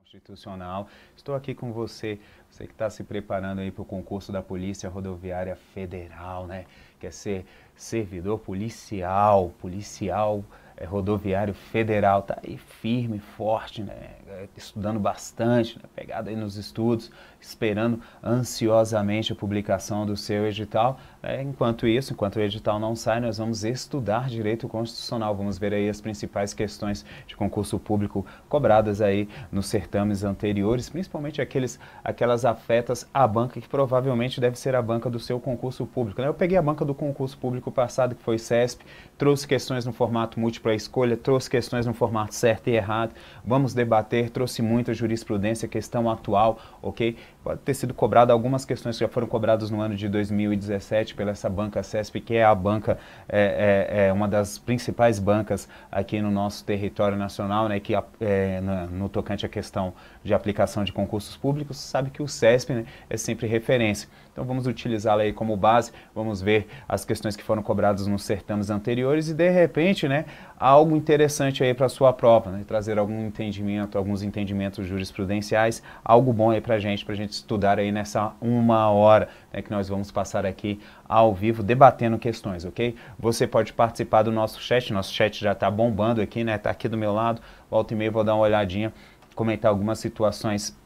Constitucional. Estou aqui com você, você que está se preparando aí para o concurso da Polícia Rodoviária Federal, né? Quer ser servidor policial, rodoviário federal, tá aí firme, forte, né? Estudando bastante, né? Pegado aí nos estudos, esperando ansiosamente a publicação do seu edital. Enquanto isso, enquanto o edital não sai, nós vamos estudar direito constitucional, vamos ver aí as principais questões de concurso público cobradas aí nos certames anteriores, principalmente aquelas afetas à banca que provavelmente deve ser a banca do seu concurso público, né? Eu peguei a banca do concurso público passado, que foi CESP, trouxe questões no formato múltipla escolha, trouxe questões no formato certo e errado, vamos debater, trouxe muita jurisprudência, questão atual, ok? Pode ter sido cobrado algumas questões que já foram cobradas no ano de 2017 pela essa banca CESP, que é a banca, uma das principais bancas aqui no nosso território nacional, né, que no tocante à questão de aplicação de concursos públicos, sabe que o CESP, né, é sempre referência. Então vamos utilizá-la aí como base, vamos ver as questões que foram cobradas nos certames anteriores e de repente, né, algo interessante aí para a sua prova, né, trazer alguns entendimentos jurisprudenciais, algo bom aí para a gente estudar aí nessa 1 hora, né, que nós vamos passar aqui ao vivo debatendo questões, ok? Você pode participar do nosso chat já está bombando aqui, né, tá aqui do meu lado, volta e meia vou dar uma olhadinha, comentar algumas situações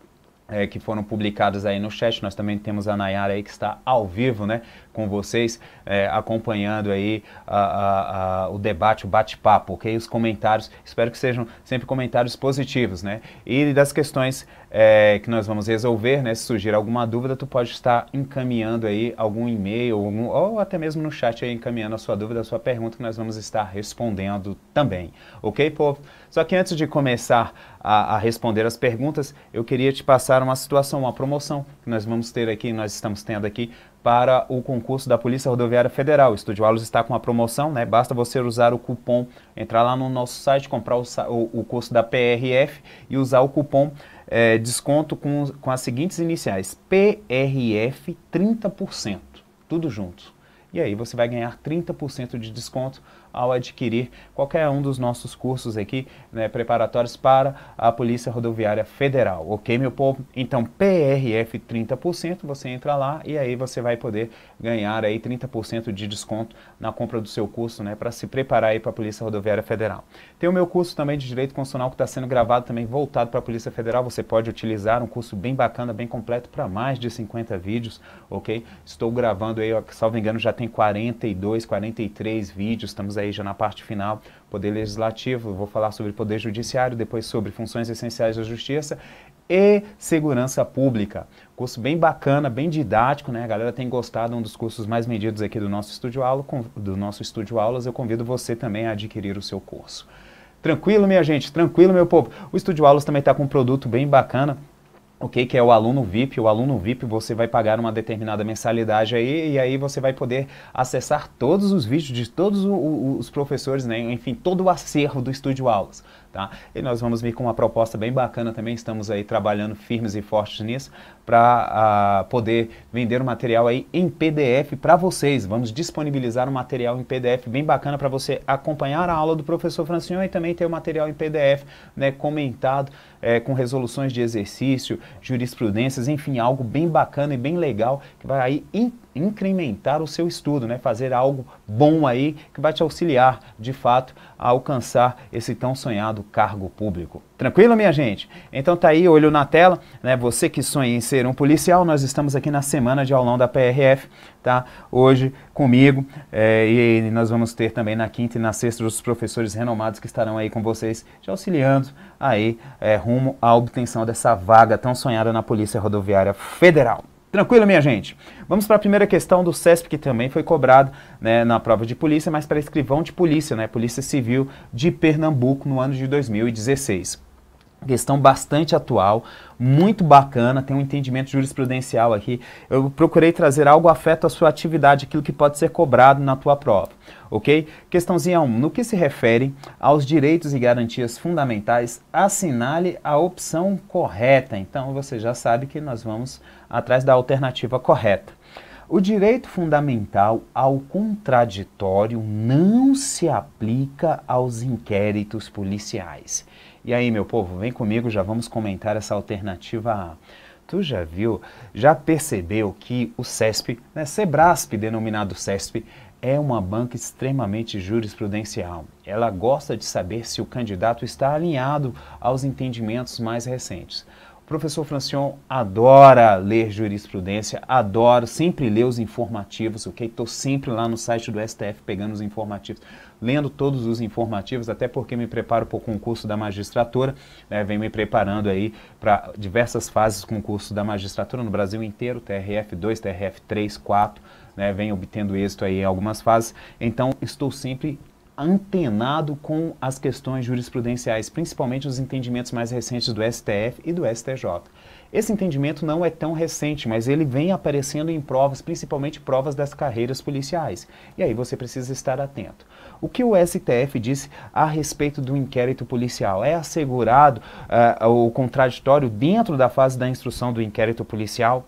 que foram publicadas aí no chat. Nós também temos a Nayara aí que está ao vivo, né, com vocês, acompanhando aí o debate, o bate-papo, ok? Os comentários, espero que sejam sempre comentários positivos, né? E das questões que nós vamos resolver, né, se surgir alguma dúvida, tu pode estar encaminhando aí algum e-mail, ou até mesmo no chat aí, encaminhando a sua dúvida, a sua pergunta, que nós vamos estar respondendo também, ok, povo? Só que antes de começar a responder as perguntas, eu queria te passar uma situação, uma promoção que nós vamos ter aqui, nós estamos tendo aqui para o concurso da Polícia Rodoviária Federal. O Estúdio Aulas está com uma promoção, né? Basta você usar o cupom, entrar lá no nosso site, comprar o curso da PRF e usar o cupom desconto com as seguintes iniciais, PRF 30%, tudo junto. E aí você vai ganhar 30% de desconto ao adquirir qualquer um dos nossos cursos aqui, né, preparatórios para a Polícia Rodoviária Federal, ok, meu povo? Então, PRF 30%, você entra lá e aí você vai poder ganhar aí 30% de desconto na compra do seu curso, né, para se preparar aí para a Polícia Rodoviária Federal. Tem o meu curso também de Direito Constitucional que está sendo gravado também voltado para a Polícia Federal, você pode utilizar um curso bem bacana, bem completo, para mais de 50 vídeos, ok? Estou gravando aí, salvo engano, já tem 42, 43 vídeos, estamos aí já na parte final, Poder Legislativo, vou falar sobre Poder Judiciário, depois sobre Funções Essenciais da Justiça e Segurança Pública. Curso bem bacana, bem didático, né? A galera tem gostado, um dos cursos mais vendidos aqui do nosso Estúdio Aulas, eu convido você também a adquirir o seu curso. Tranquilo, minha gente? Tranquilo, meu povo? O Estúdio Aulas também está com um produto bem bacana, ok, que é o aluno VIP. O aluno VIP você vai pagar uma determinada mensalidade aí e aí você vai poder acessar todos os vídeos de todos os professores, né? Enfim, todo o acervo do Estúdio Aulas, tá? E nós vamos vir com uma proposta bem bacana também, estamos aí trabalhando firmes e fortes nisso para poder vender o material aí em PDF para vocês. Vamos disponibilizar um material em PDF bem bacana para você acompanhar a aula do professor Francione e também ter o material em PDF, né, comentado, com resoluções de exercício, jurisprudências, enfim, algo bem bacana e bem legal que vai aí incrementar o seu estudo, né? Fazer algo bom aí que vai te auxiliar, de fato, a alcançar esse tão sonhado cargo público. Tranquilo, minha gente? Então tá aí, olho na tela, né? Você que sonha em ser um policial, nós estamos aqui na semana de aulão da PRF, tá? Hoje comigo, e nós vamos ter também na quinta e na sexta os professores renomados que estarão aí com vocês, te auxiliando aí rumo à obtenção dessa vaga tão sonhada na Polícia Rodoviária Federal. Tranquilo, minha gente? Vamos para a primeira questão do CESP, que também foi cobrado, né, na prova de polícia, mas para escrivão de polícia, né, Polícia Civil de Pernambuco, no ano de 2016. Questão bastante atual, muito bacana, tem um entendimento jurisprudencial aqui. Eu procurei trazer algo afeto à sua atividade, aquilo que pode ser cobrado na tua prova, ok? Questãozinha 1. No que se refere aos direitos e garantias fundamentais, assinale a opção correta. Então, você já sabe que nós vamos atrás da alternativa correta. O direito fundamental ao contraditório não se aplica aos inquéritos policiais. E aí, meu povo, vem comigo, já vamos comentar essa alternativa A. Tu já viu, já percebeu que o CESP, né, Sebrasp, denominado CESP, é uma banca extremamente jurisprudencial. Ela gosta de saber se o candidato está alinhado aos entendimentos mais recentes. O professor Francion adora ler jurisprudência, adoro, sempre ler os informativos, ok? Estou sempre lá no site do STF pegando os informativos, lendo todos os informativos, até porque me preparo para o concurso da magistratura, né? Venho me preparando aí para diversas fases do concurso da magistratura no Brasil inteiro, TRF2, TRF3, 4, né? Venho obtendo êxito aí em algumas fases, então estou sempre antenado com as questões jurisprudenciais, principalmente os entendimentos mais recentes do STF e do STJ. Esse entendimento não é tão recente, mas ele vem aparecendo em provas, principalmente provas das carreiras policiais. E aí você precisa estar atento. O que o STF disse a respeito do inquérito policial? É assegurado o contraditório dentro da fase da instrução do inquérito policial?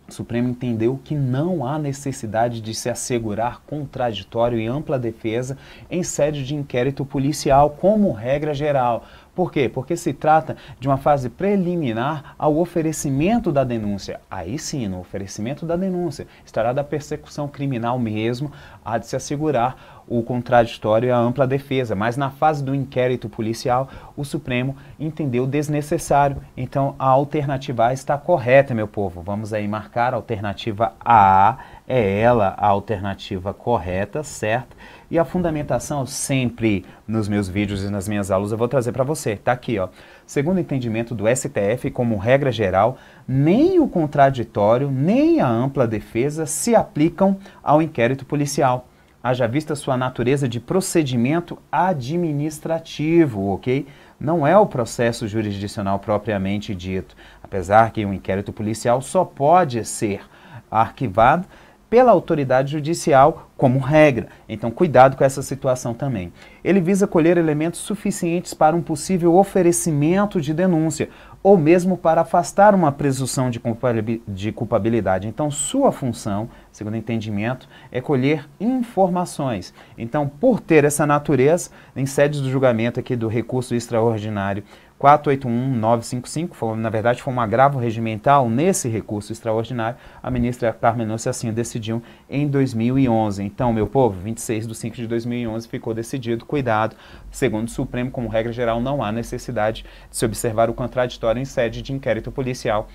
O Supremo entendeu que não há necessidade de se assegurar contraditório e ampla defesa em sede de inquérito policial, como regra geral. Por quê? Porque se trata de uma fase preliminar ao oferecimento da denúncia. Aí sim, no oferecimento da denúncia, estará da persecução criminal mesmo, há de se assegurar o contraditório e a ampla defesa. Mas na fase do inquérito policial, o Supremo entendeu desnecessário. Então a alternativa A está correta, meu povo. Vamos aí marcar a alternativa A, é ela a alternativa correta, certo? E a fundamentação, sempre nos meus vídeos e nas minhas aulas, eu vou trazer para você. Tá aqui, ó. Segundo o entendimento do STF, como regra geral, nem o contraditório, nem a ampla defesa se aplicam ao inquérito policial. Haja vista sua natureza de procedimento administrativo, ok? Não é o processo jurisdicional propriamente dito, apesar que um inquérito policial só pode ser arquivado pela autoridade judicial como regra. Então, cuidado com essa situação também. Ele visa colher elementos suficientes para um possível oferecimento de denúncia, ou mesmo para afastar uma presunção de culpabilidade. Então, sua função, segundo o entendimento, é colher informações. Então, por ter essa natureza, em sede do julgamento aqui do recurso extraordinário 481.955, na verdade foi um agravo regimental nesse recurso extraordinário, a ministra Carmen Lúcia assim decidiu em 2011. Então, meu povo, 26/5/2011 ficou decidido, cuidado, segundo o Supremo, como regra geral, não há necessidade de se observar o contraditório em sede de inquérito policial.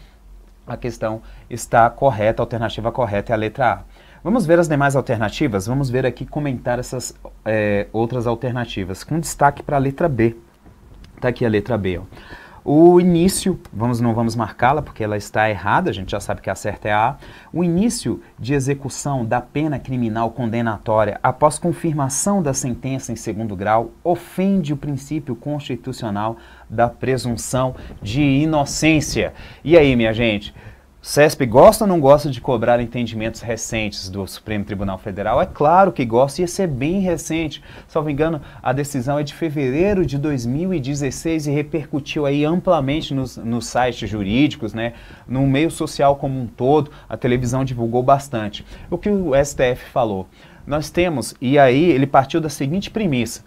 A questão está correta, a alternativa correta é a letra A. Vamos ver as demais alternativas? Vamos ver aqui, comentar essas outras alternativas, com destaque para a letra B. Está aqui a letra B. Ó. O início, não vamos marcá-la porque ela está errada, a gente já sabe que a certa é a A. O início de execução da pena criminal condenatória após confirmação da sentença em segundo grau ofende o princípio constitucional da presunção de inocência. E aí, minha gente? O CESP gosta ou não gosta de cobrar entendimentos recentes do Supremo Tribunal Federal? É claro que gosta, e esse é bem recente. Salvo engano, a decisão é de fevereiro de 2016 e repercutiu aí amplamente nos sites jurídicos, né? No meio social como um todo, a televisão divulgou bastante. O que o STF falou? Nós temos, e aí ele partiu da seguinte premissa,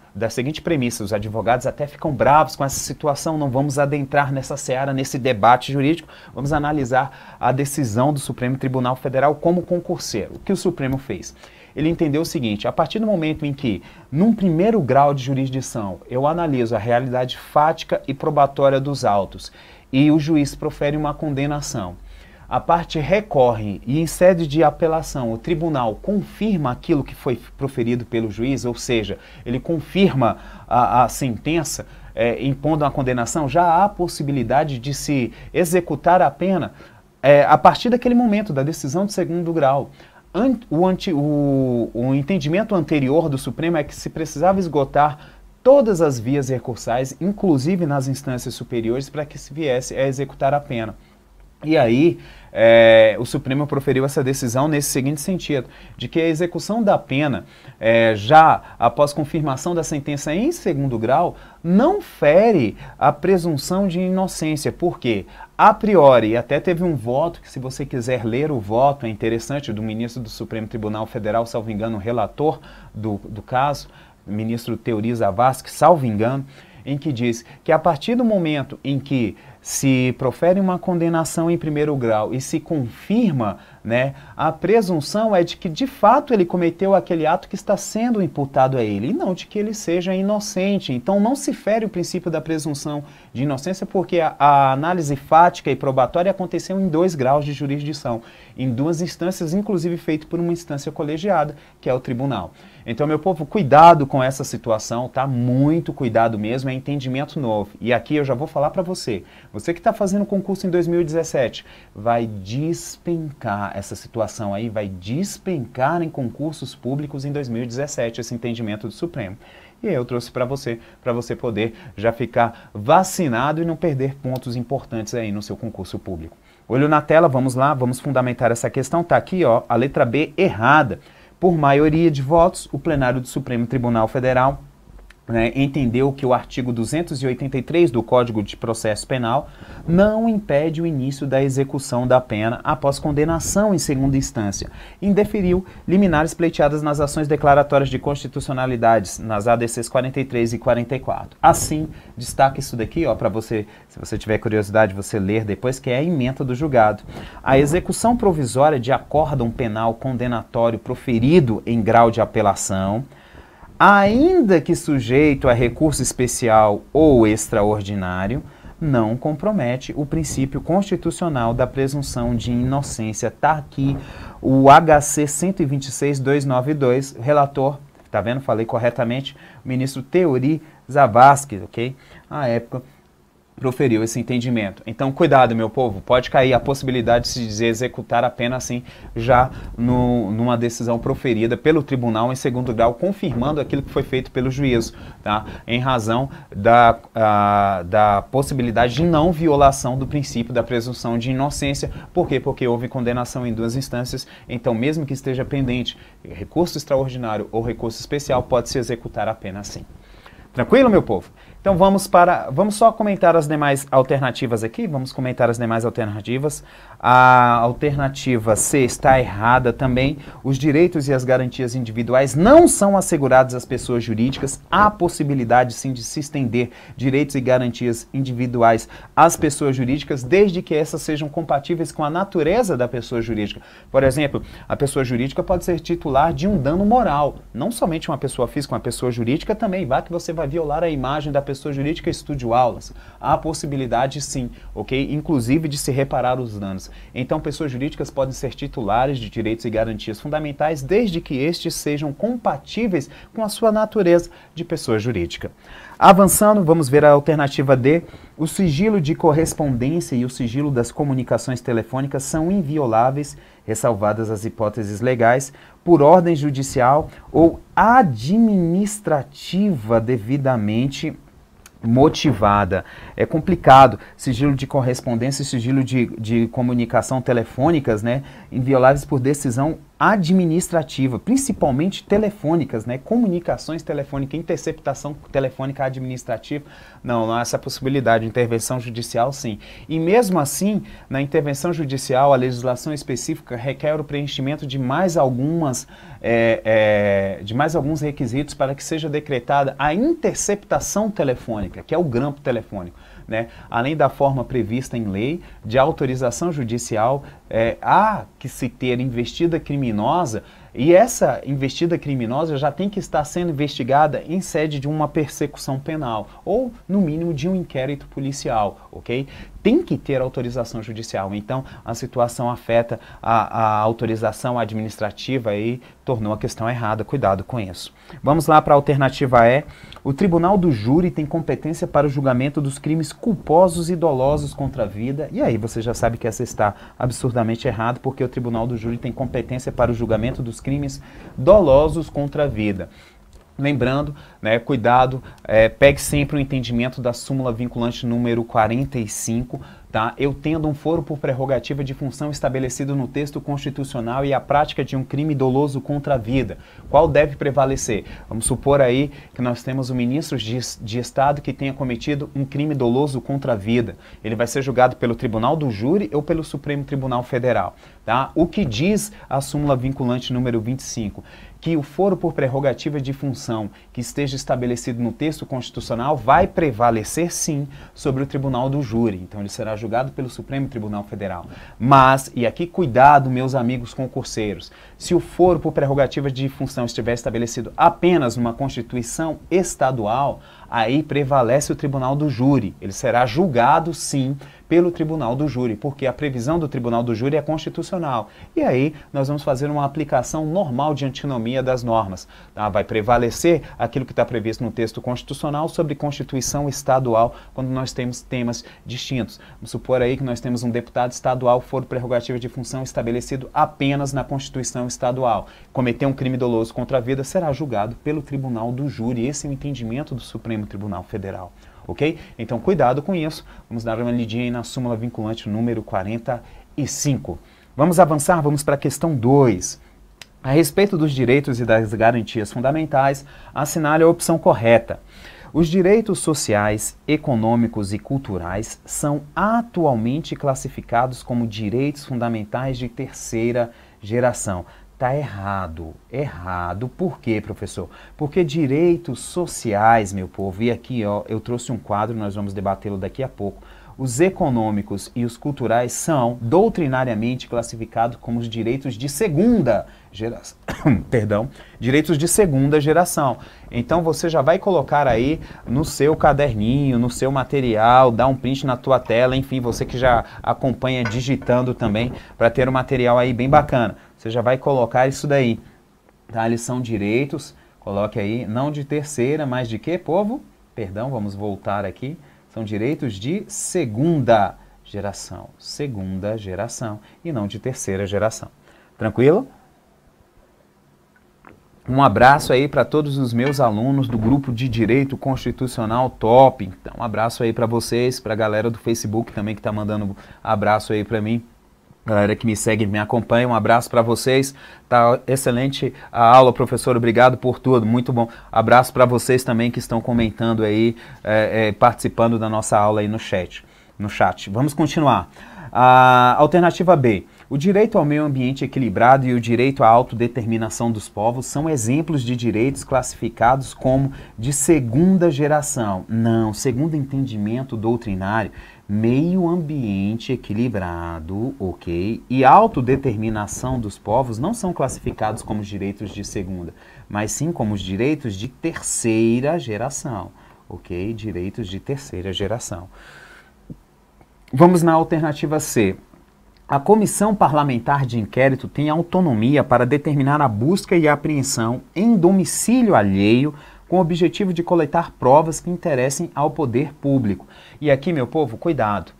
os advogados até ficam bravos com essa situação, não vamos adentrar nessa seara, nesse debate jurídico, vamos analisar a decisão do Supremo Tribunal Federal como concurseiro. O que o Supremo fez? Ele entendeu o seguinte: a partir do momento em que, num primeiro grau de jurisdição, eu analiso a realidade fática e probatória dos autos e o juiz profere uma condenação, a parte recorre e em sede de apelação o tribunal confirma aquilo que foi proferido pelo juiz, ou seja, ele confirma a sentença impondo a condenação, já há possibilidade de se executar a pena a partir daquele momento, da decisão de segundo grau. O entendimento anterior do Supremo é que se precisava esgotar todas as vias recursais, inclusive nas instâncias superiores, para que se viesse a executar a pena. E aí, o Supremo proferiu essa decisão nesse seguinte sentido, de que a execução da pena, já após confirmação da sentença em segundo grau, não fere a presunção de inocência. Por quê? A priori, até teve um voto, que se você quiser ler o voto, é interessante, do ministro do Supremo Tribunal Federal, salvo engano, relator do caso, o ministro Teori Zavascki, salvo engano, em que diz que a partir do momento em que se profere uma condenação em primeiro grau e se confirma, né, a presunção é de que de fato ele cometeu aquele ato que está sendo imputado a ele, e não de que ele seja inocente. Então não se fere o princípio da presunção de inocência, porque a análise fática e probatória aconteceu em 2 graus de jurisdição, em 2 instâncias, inclusive feito por uma instância colegiada, que é o tribunal. Então, meu povo, cuidado com essa situação, tá? Muito cuidado mesmo, é entendimento novo. E aqui eu já vou falar para você, você que está fazendo concurso em 2017, vai despencar essa situação aí, vai despencar em concursos públicos em 2017, esse entendimento do Supremo. E eu trouxe para você poder já ficar vacinado e não perder pontos importantes aí no seu concurso público. Olho na tela, vamos lá, vamos fundamentar essa questão. Tá aqui, ó, a letra B errada. Por maioria de votos, o plenário do Supremo Tribunal Federal, né, entendeu que o artigo 283 do Código de Processo Penal não impede o início da execução da pena após condenação em segunda instância. Indeferiu liminares pleiteadas nas ações declaratórias de constitucionalidades, nas ADCs 43 e 44. Assim, destaca isso daqui, ó, para você, se você tiver curiosidade, você ler depois, que é a ementa do julgado. A execução provisória de acórdão penal condenatório proferido em grau de apelação, ainda que sujeito a recurso especial ou extraordinário, não compromete o princípio constitucional da presunção de inocência. Está aqui o HC 126.292, relator, tá vendo? Falei corretamente, o ministro Teori Zavascki, ok? À época, proferiu esse entendimento. Então, cuidado, meu povo, pode cair a possibilidade de se dizer executar a pena assim, já numa decisão proferida pelo tribunal em segundo grau, confirmando aquilo que foi feito pelo juízo, tá? Em razão da possibilidade de não violação do princípio da presunção de inocência. Por quê? Porque houve condenação em 2 instâncias, então mesmo que esteja pendente recurso extraordinário ou recurso especial, pode-se executar a pena assim. Tranquilo, meu povo? Então vamos só comentar as demais alternativas aqui, vamos comentar as demais alternativas. A alternativa C está errada também. Os direitos e as garantias individuais não são assegurados às pessoas jurídicas. Há possibilidade sim de se estender direitos e garantias individuais às pessoas jurídicas, desde que essas sejam compatíveis com a natureza da pessoa jurídica. Por exemplo, a pessoa jurídica pode ser titular de um dano moral, não somente uma pessoa física, uma pessoa jurídica também. Vai que você vai violar a imagem da pessoa jurídica, estude aulas. Há possibilidade sim, ok? Inclusive de se reparar os danos. Então, pessoas jurídicas podem ser titulares de direitos e garantias fundamentais, desde que estes sejam compatíveis com a sua natureza de pessoa jurídica. Avançando, vamos ver a alternativa D. O sigilo de correspondência e o sigilo das comunicações telefônicas são invioláveis, ressalvadas as hipóteses legais, por ordem judicial ou administrativa devidamente motivada. É complicado. Sigilo de correspondência e sigilo de comunicação telefônicas, né, invioláveis por decisão administrativa, principalmente telefônicas, né, comunicações telefônicas, interceptação telefônica administrativa, não há essa possibilidade. Intervenção judicial, sim. E mesmo assim, na intervenção judicial, a legislação específica requer o preenchimento de mais alguns requisitos para que seja decretada a interceptação telefônica, que é o grampo telefônico. Né? Além da forma prevista em lei de autorização judicial, há que se ter investida criminosa, e essa investida criminosa já tem que estar sendo investigada em sede de uma persecução penal, ou no mínimo de um inquérito policial, ok? Tem que ter autorização judicial, então a situação afeta a autorização administrativa e tornou a questão errada, cuidado com isso. Vamos lá para a alternativa E. O Tribunal do Júri tem competência para o julgamento dos crimes culposos e dolosos contra a vida, e aí você já sabe que essa está absurdamente errada, porque o Tribunal do Júri tem competência para o julgamento dos crimes dolosos contra a vida. Lembrando, né, cuidado, pegue sempre o entendimento da súmula vinculante número 45, tá? Eu tendo um foro por prerrogativa de função estabelecido no texto constitucional e a prática de um crime doloso contra a vida. Qual deve prevalecer? Vamos supor aí que nós temos um ministro de Estado que tenha cometido um crime doloso contra a vida. Ele vai ser julgado pelo Tribunal do Júri ou pelo Supremo Tribunal Federal, tá? O que diz a súmula vinculante número 25? Que o foro por prerrogativa de função que esteja estabelecido no texto constitucional vai prevalecer, sim, sobre o Tribunal do Júri. Então, ele será julgado pelo Supremo Tribunal Federal. Mas, e aqui cuidado, meus amigos concurseiros, se o foro por prerrogativa de função estiver estabelecido apenas numa Constituição estadual, aí prevalece o Tribunal do Júri. Ele será julgado, sim, pelo Tribunal do Júri, porque a previsão do Tribunal do Júri é constitucional. E aí nós vamos fazer uma aplicação normal de antinomia das normas. Tá? Vai prevalecer aquilo que está previsto no texto constitucional sobre Constituição estadual, quando nós temos temas distintos. Vamos supor aí que nós temos um deputado estadual, foro prerrogativa de função estabelecido apenas na Constituição estadual. Cometer um crime doloso contra a vida será julgado pelo Tribunal do Júri. Esse é o entendimento do Supremo Tribunal Federal. Ok? Então, cuidado com isso. Vamos dar uma lidinha aí na súmula vinculante número 45. Vamos avançar, vamos para a questão 2. A respeito dos direitos e das garantias fundamentais, assinale a opção correta. Os direitos sociais, econômicos e culturais são atualmente classificados como direitos fundamentais de terceira geração. Tá errado. Errado. Por quê, professor? Porque direitos sociais, meu povo, e aqui ó, eu trouxe um quadro, nós vamos debatê-lo daqui a pouco. Os econômicos e os culturais são doutrinariamente classificados como os direitos de segunda geração. Perdão, direitos de segunda geração. Então você já vai colocar aí no seu caderninho, no seu material, dá um print na tua tela, enfim, você que já acompanha digitando também, para ter um material aí bem bacana. Você já vai colocar isso daí, tá? Eles são direitos, coloque aí, não de terceira, mas de quê, povo? Perdão, vamos voltar aqui. São direitos de segunda geração, e não de terceira geração. Tranquilo? Um abraço aí para todos os meus alunos do grupo de Direito Constitucional Top. Então, um abraço aí para vocês, para a galera do Facebook também que está mandando abraço aí para mim. Galera que me segue, me acompanha, um abraço para vocês. Tá excelente a aula, professor, obrigado por tudo, muito bom. Abraço para vocês também que estão comentando aí, participando da nossa aula aí no chat. Vamos continuar. A alternativa B. O direito ao meio ambiente equilibrado e o direito à autodeterminação dos povos são exemplos de direitos classificados como de segunda geração. Não, segundo entendimento doutrinário, meio ambiente equilibrado, ok, e autodeterminação dos povos não são classificados como direitos de segunda, mas sim como os direitos de terceira geração, ok? Direitos de terceira geração. Vamos na alternativa C. A Comissão Parlamentar de Inquérito tem autonomia para determinar a busca e a apreensão em domicílio alheio com o objetivo de coletar provas que interessem ao poder público. E aqui, meu povo, cuidado.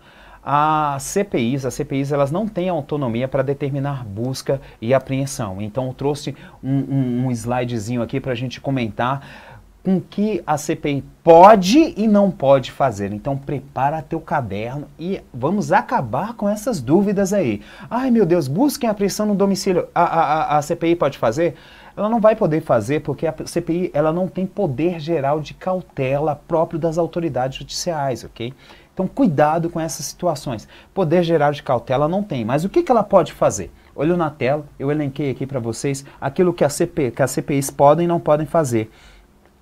As CPIs, elas não têm autonomia para determinar busca e apreensão. Então, eu trouxe um slidezinho aqui para a gente comentar com que a CPI pode e não pode fazer. Então, prepara teu caderno e vamos acabar com essas dúvidas aí. Ai, meu Deus, busca e apreensão no domicílio. A CPI pode fazer? Ela não vai poder fazer porque a CPI ela não tem poder geral de cautela próprio das autoridades judiciais, ok? Então, cuidado com essas situações. Poder geral de cautela não tem, mas o que ela pode fazer? Olho na tela, eu elenquei aqui para vocês aquilo que as CPIs podem e não podem fazer.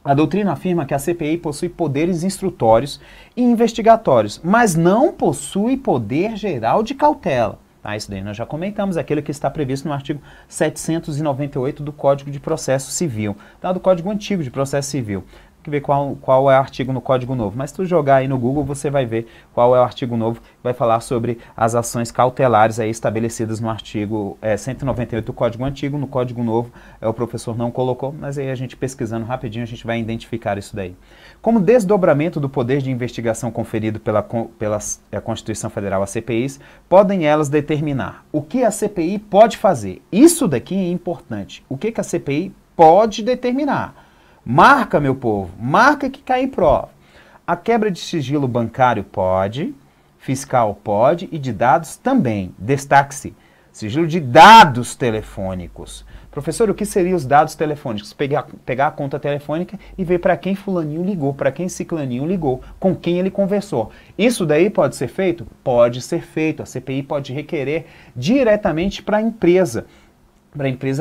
A doutrina afirma que a CPI possui poderes instrutórios e investigatórios, mas não possui poder geral de cautela. Isso daí nós já comentamos, aquele que está previsto no artigo 798 do Código de Processo Civil, tá? Do Código Antigo de Processo Civil. Tem que ver qual é o artigo no Código Novo, mas se tu jogar aí no Google você vai ver qual é o artigo novo, que vai falar sobre as ações cautelares aí estabelecidas no artigo 198 do Código Antigo. No Código Novo o professor não colocou, mas aí a gente pesquisando rapidinho a gente vai identificar isso daí. Como desdobramento do poder de investigação conferido pela Constituição Federal às CPIs, podem elas determinar o que a CPI pode fazer. Isso daqui é importante. O que a CPI pode determinar? Marca, meu povo, marca que cai em prova. A quebra de sigilo bancário pode, fiscal pode e de dados também. Destaque-se, sigilo de dados telefônicos. Professor, o que seriam os dados telefônicos? Pegar a conta telefônica e ver para quem fulaninho ligou, para quem ciclaninho ligou, com quem ele conversou. Isso daí pode ser feito? Pode ser feito. A CPI pode requerer diretamente para a empresa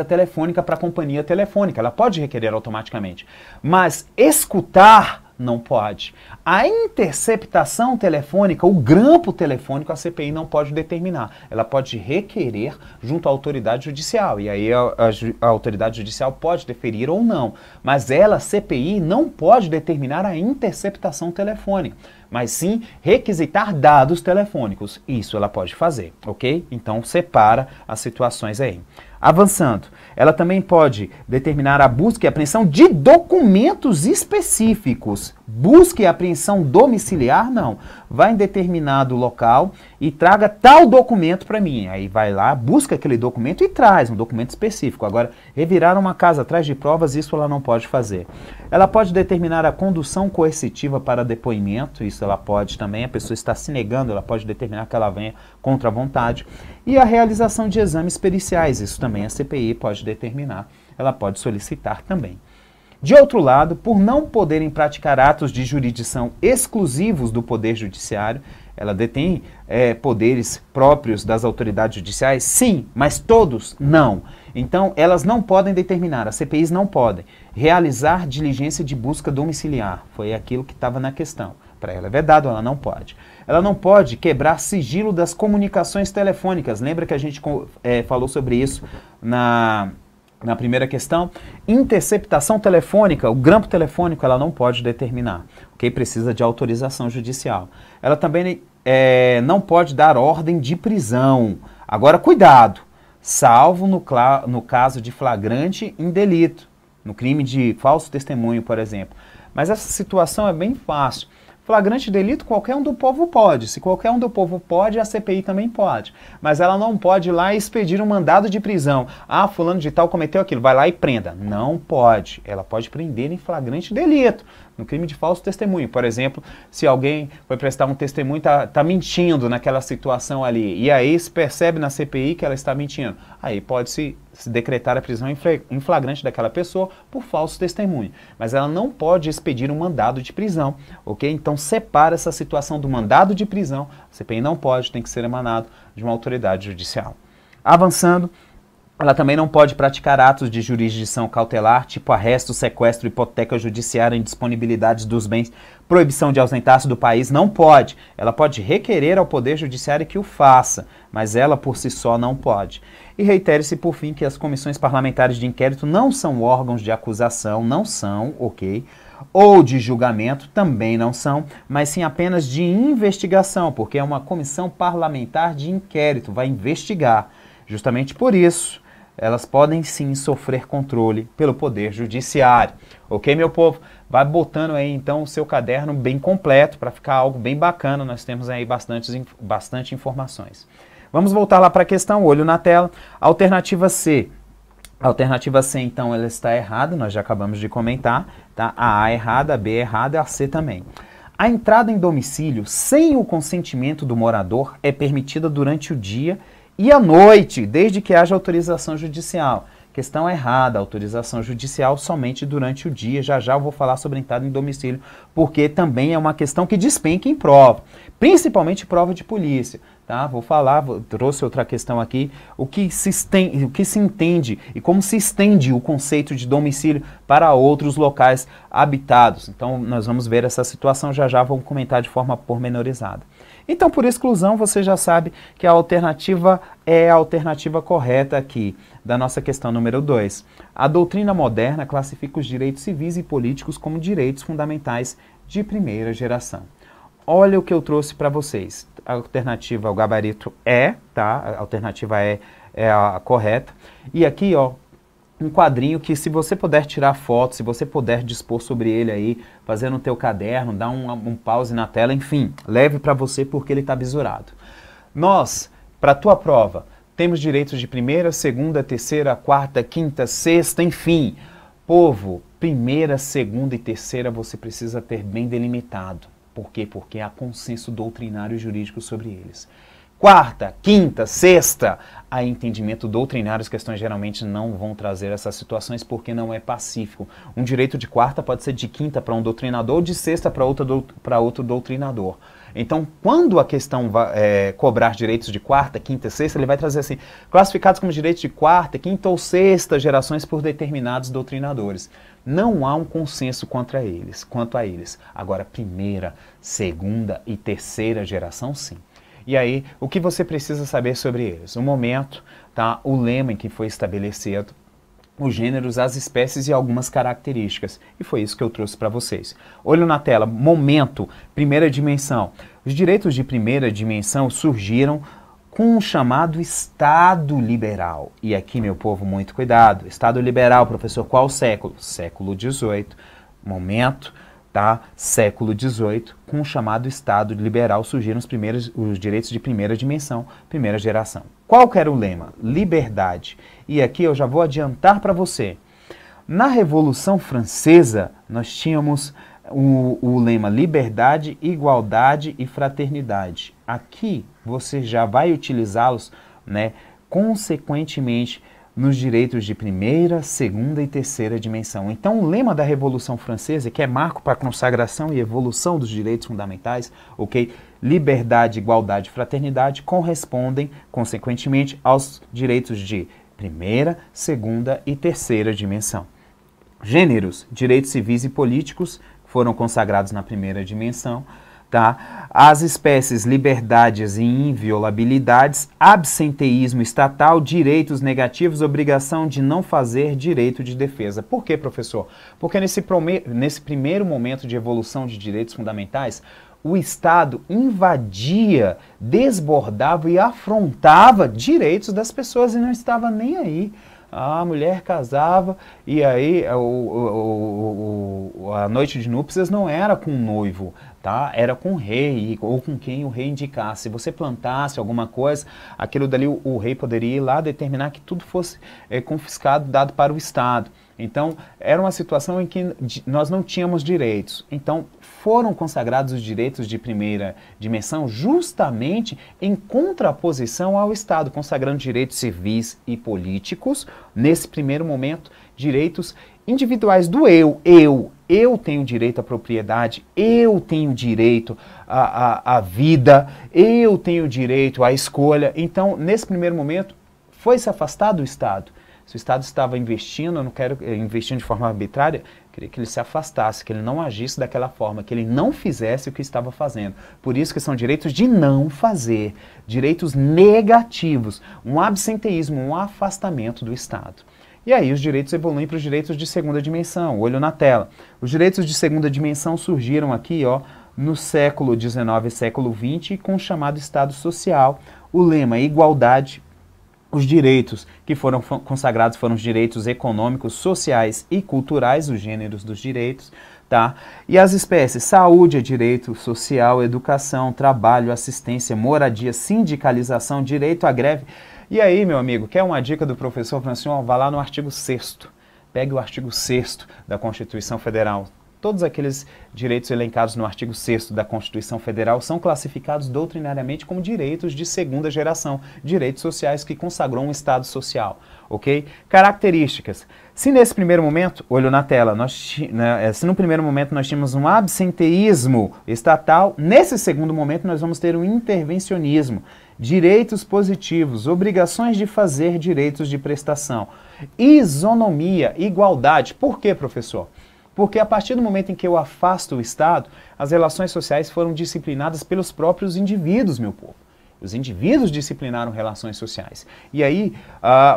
telefônica, para a companhia telefônica. Ela pode requerer automaticamente. Mas escutar não pode. A interceptação telefônica, o grampo telefônico, a CPI não pode determinar. Ela pode requerer junto à autoridade judicial. E aí a autoridade judicial pode deferir ou não. Mas ela, a CPI, não pode determinar a interceptação telefônica. Mas sim requisitar dados telefônicos. Isso ela pode fazer, ok? Então separa as situações aí. Avançando, ela também pode determinar a busca e apreensão de documentos específicos. Busca e apreensão domiciliar, não. Vai em determinado local e traga tal documento para mim. Aí vai lá, busca aquele documento e traz um documento específico. Agora, revirar uma casa atrás de provas, isso ela não pode fazer. Ela pode determinar a condução coercitiva para depoimento, isso ela pode também. A pessoa está se negando, ela pode determinar que ela venha contra a vontade. E a realização de exames periciais, isso também a CPI pode determinar. Ela pode solicitar também. De outro lado, por não poderem praticar atos de jurisdição exclusivos do Poder Judiciário, ela detém poderes próprios das autoridades judiciais? Sim, mas todos não. Então, elas não podem determinar, as CPIs não podem realizar diligência de busca domiciliar. Foi aquilo que estava na questão. Para ela é vedado, ela não pode. Ela não pode quebrar sigilo das comunicações telefônicas. Lembra que a gente falou sobre isso na primeira questão? Interceptação telefônica, o grampo telefônico, ela não pode determinar, ok? Precisa de autorização judicial. Ela também não pode dar ordem de prisão. Agora, cuidado, salvo no caso de flagrante em delito, no crime de falso testemunho, por exemplo. Mas essa situação é bem fácil. Flagrante delito, qualquer um do povo pode. Se qualquer um do povo pode, a CPI também pode. Mas ela não pode ir lá e expedir um mandado de prisão. Ah, fulano de tal cometeu aquilo, vai lá e prenda. Não pode. Ela pode prender em flagrante delito, no crime de falso testemunho. Por exemplo, se alguém foi prestar um testemunho e tá mentindo naquela situação ali, e aí se percebe na CPI que ela está mentindo, aí pode-se decretar a prisão em flagrante daquela pessoa por falso testemunho. Mas ela não pode expedir um mandado de prisão, ok? Então separa essa situação do mandado de prisão. A CPI não pode, tem que ser emanado de uma autoridade judicial. Avançando, ela também não pode praticar atos de jurisdição cautelar, tipo arresto, sequestro, hipoteca judiciária, indisponibilidade dos bens, proibição de ausentar-se do país, não pode. Ela pode requerer ao Poder Judiciário que o faça, mas ela por si só não pode. E reitere-se, por fim, que as comissões parlamentares de inquérito não são órgãos de acusação, não são, ok? Ou de julgamento, também não são, mas sim apenas de investigação, porque é uma comissão parlamentar de inquérito, vai investigar. Justamente por isso, elas podem sim sofrer controle pelo Poder Judiciário. Ok, meu povo? Vai botando aí então o seu caderno bem completo para ficar algo bem bacana. Nós temos aí bastante informações. Vamos voltar lá para a questão, olho na tela. Alternativa C. A alternativa C, então, ela está errada, nós já acabamos de comentar, tá? A A errada, a B errada, a C também. A entrada em domicílio sem o consentimento do morador é permitida durante o dia e à noite, desde que haja autorização judicial. Questão errada, autorização judicial somente durante o dia. Já já eu vou falar sobre entrada em domicílio, porque também é uma questão que despenca em prova, principalmente prova de polícia. Tá? Trouxe outra questão aqui, o que se entende e como se estende o conceito de domicílio para outros locais habitados. Então nós vamos ver essa situação, já já vamos comentar de forma pormenorizada. Então, por exclusão, você já sabe que a alternativa é a alternativa correta aqui, da nossa questão número 2. A doutrina moderna classifica os direitos civis e políticos como direitos fundamentais de primeira geração. Olha o que eu trouxe para vocês. A alternativa, o gabarito tá? A alternativa é a correta. E aqui, ó, um quadrinho que, se você puder tirar foto, se você puder dispor sobre ele aí, fazer no teu caderno, dar um pause na tela, enfim, leve para você porque ele está bisurado. Nós, para a tua prova, temos direitos de primeira, segunda, terceira, quarta, quinta, sexta, enfim. Povo, primeira, segunda e terceira você precisa ter bem delimitado. Por quê? Porque há consenso doutrinário e jurídico sobre eles. Quarta, quinta, sexta, há entendimento doutrinário, as questões geralmente não vão trazer essas situações porque não é pacífico. Um direito de quarta pode ser de quinta para um doutrinador, de sexta para outro doutrinador. Então, quando a questão vai cobrar direitos de quarta, quinta e sexta, ele vai trazer assim, classificados como direitos de quarta, quinta ou sexta gerações por determinados doutrinadores. Não há um consenso quanto a eles. Agora, primeira, segunda e terceira geração, sim. E aí, o que você precisa saber sobre eles? O momento, tá? O lema em que foi estabelecido, os gêneros, as espécies e algumas características. E foi isso que eu trouxe para vocês. Olho na tela, momento, primeira dimensão. Os direitos de primeira dimensão surgiram com o chamado Estado Liberal. E aqui, meu povo, muito cuidado. Estado Liberal, professor, qual século? Século XVIII. Momento, tá? Século XVIII, com o chamado Estado Liberal, surgiram os direitos de primeira dimensão, primeira geração. Qual que era o lema? Liberdade. E aqui eu já vou adiantar para você. Na Revolução Francesa, nós tínhamos o lema liberdade, igualdade e fraternidade. Aqui você já vai utilizá-los, né, consequentemente, nos direitos de primeira, segunda e terceira dimensão. Então, o lema da Revolução Francesa, que é marco para a consagração e evolução dos direitos fundamentais, ok? Liberdade, igualdade e fraternidade correspondem, consequentemente, aos direitos de primeira, segunda e terceira dimensão. Gêneros, direitos civis e políticos, foram consagrados na primeira dimensão. Tá? As espécies, liberdades e inviolabilidades, absenteísmo estatal, direitos negativos, obrigação de não fazer, direito de defesa. Por quê, professor? Porque nesse primeiro momento de evolução de direitos fundamentais, o Estado invadia, desbordava e afrontava direitos das pessoas e não estava nem aí. A mulher casava e aí a noite de núpcias não era com o noivo, tá? Era com o rei ou com quem o rei indicasse. Se você plantasse alguma coisa, aquilo dali o rei poderia ir lá determinar que tudo fosse confiscado, dado para o Estado. Então, era uma situação em que nós não tínhamos direitos. Então, foram consagrados os direitos de primeira dimensão justamente em contraposição ao Estado, consagrando direitos civis e políticos, nesse primeiro momento, direitos individuais do eu. Eu tenho direito à propriedade, eu tenho direito à vida, eu tenho direito à escolha. Então, nesse primeiro momento, foi se afastar do Estado. Se o Estado estava investindo, eu não quero investindo de forma arbitrária, eu queria que ele se afastasse, que ele não agisse daquela forma, que ele não fizesse o que estava fazendo. Por isso que são direitos de não fazer, direitos negativos, um absenteísmo, um afastamento do Estado. E aí os direitos evoluem para os direitos de segunda dimensão, olho na tela. Os direitos de segunda dimensão surgiram aqui, ó, no século XIX e século XX, com o chamado Estado Social. O lema é igualdade. Os direitos que foram consagrados foram os direitos econômicos, sociais e culturais, os gêneros dos direitos, tá? E as espécies, saúde é direito social, educação, trabalho, assistência, moradia, sindicalização, direito à greve. E aí, meu amigo, quer uma dica do professor Francion? Vá lá no artigo 6º, pegue o artigo 6º da Constituição Federal. Todos aqueles direitos elencados no artigo 6º da Constituição Federal são classificados doutrinariamente como direitos de segunda geração, direitos sociais que consagrou um Estado social, ok? Características. Se nesse primeiro momento, olho na tela, se no primeiro momento nós tínhamos um absenteísmo estatal, nesse segundo momento nós vamos ter um intervencionismo. Direitos positivos, obrigações de fazer, direitos de prestação. Isonomia, igualdade. Por quê, professor? Porque a partir do momento em que eu afasto o Estado, as relações sociais foram disciplinadas pelos próprios indivíduos, meu povo. Os indivíduos disciplinaram relações sociais. E aí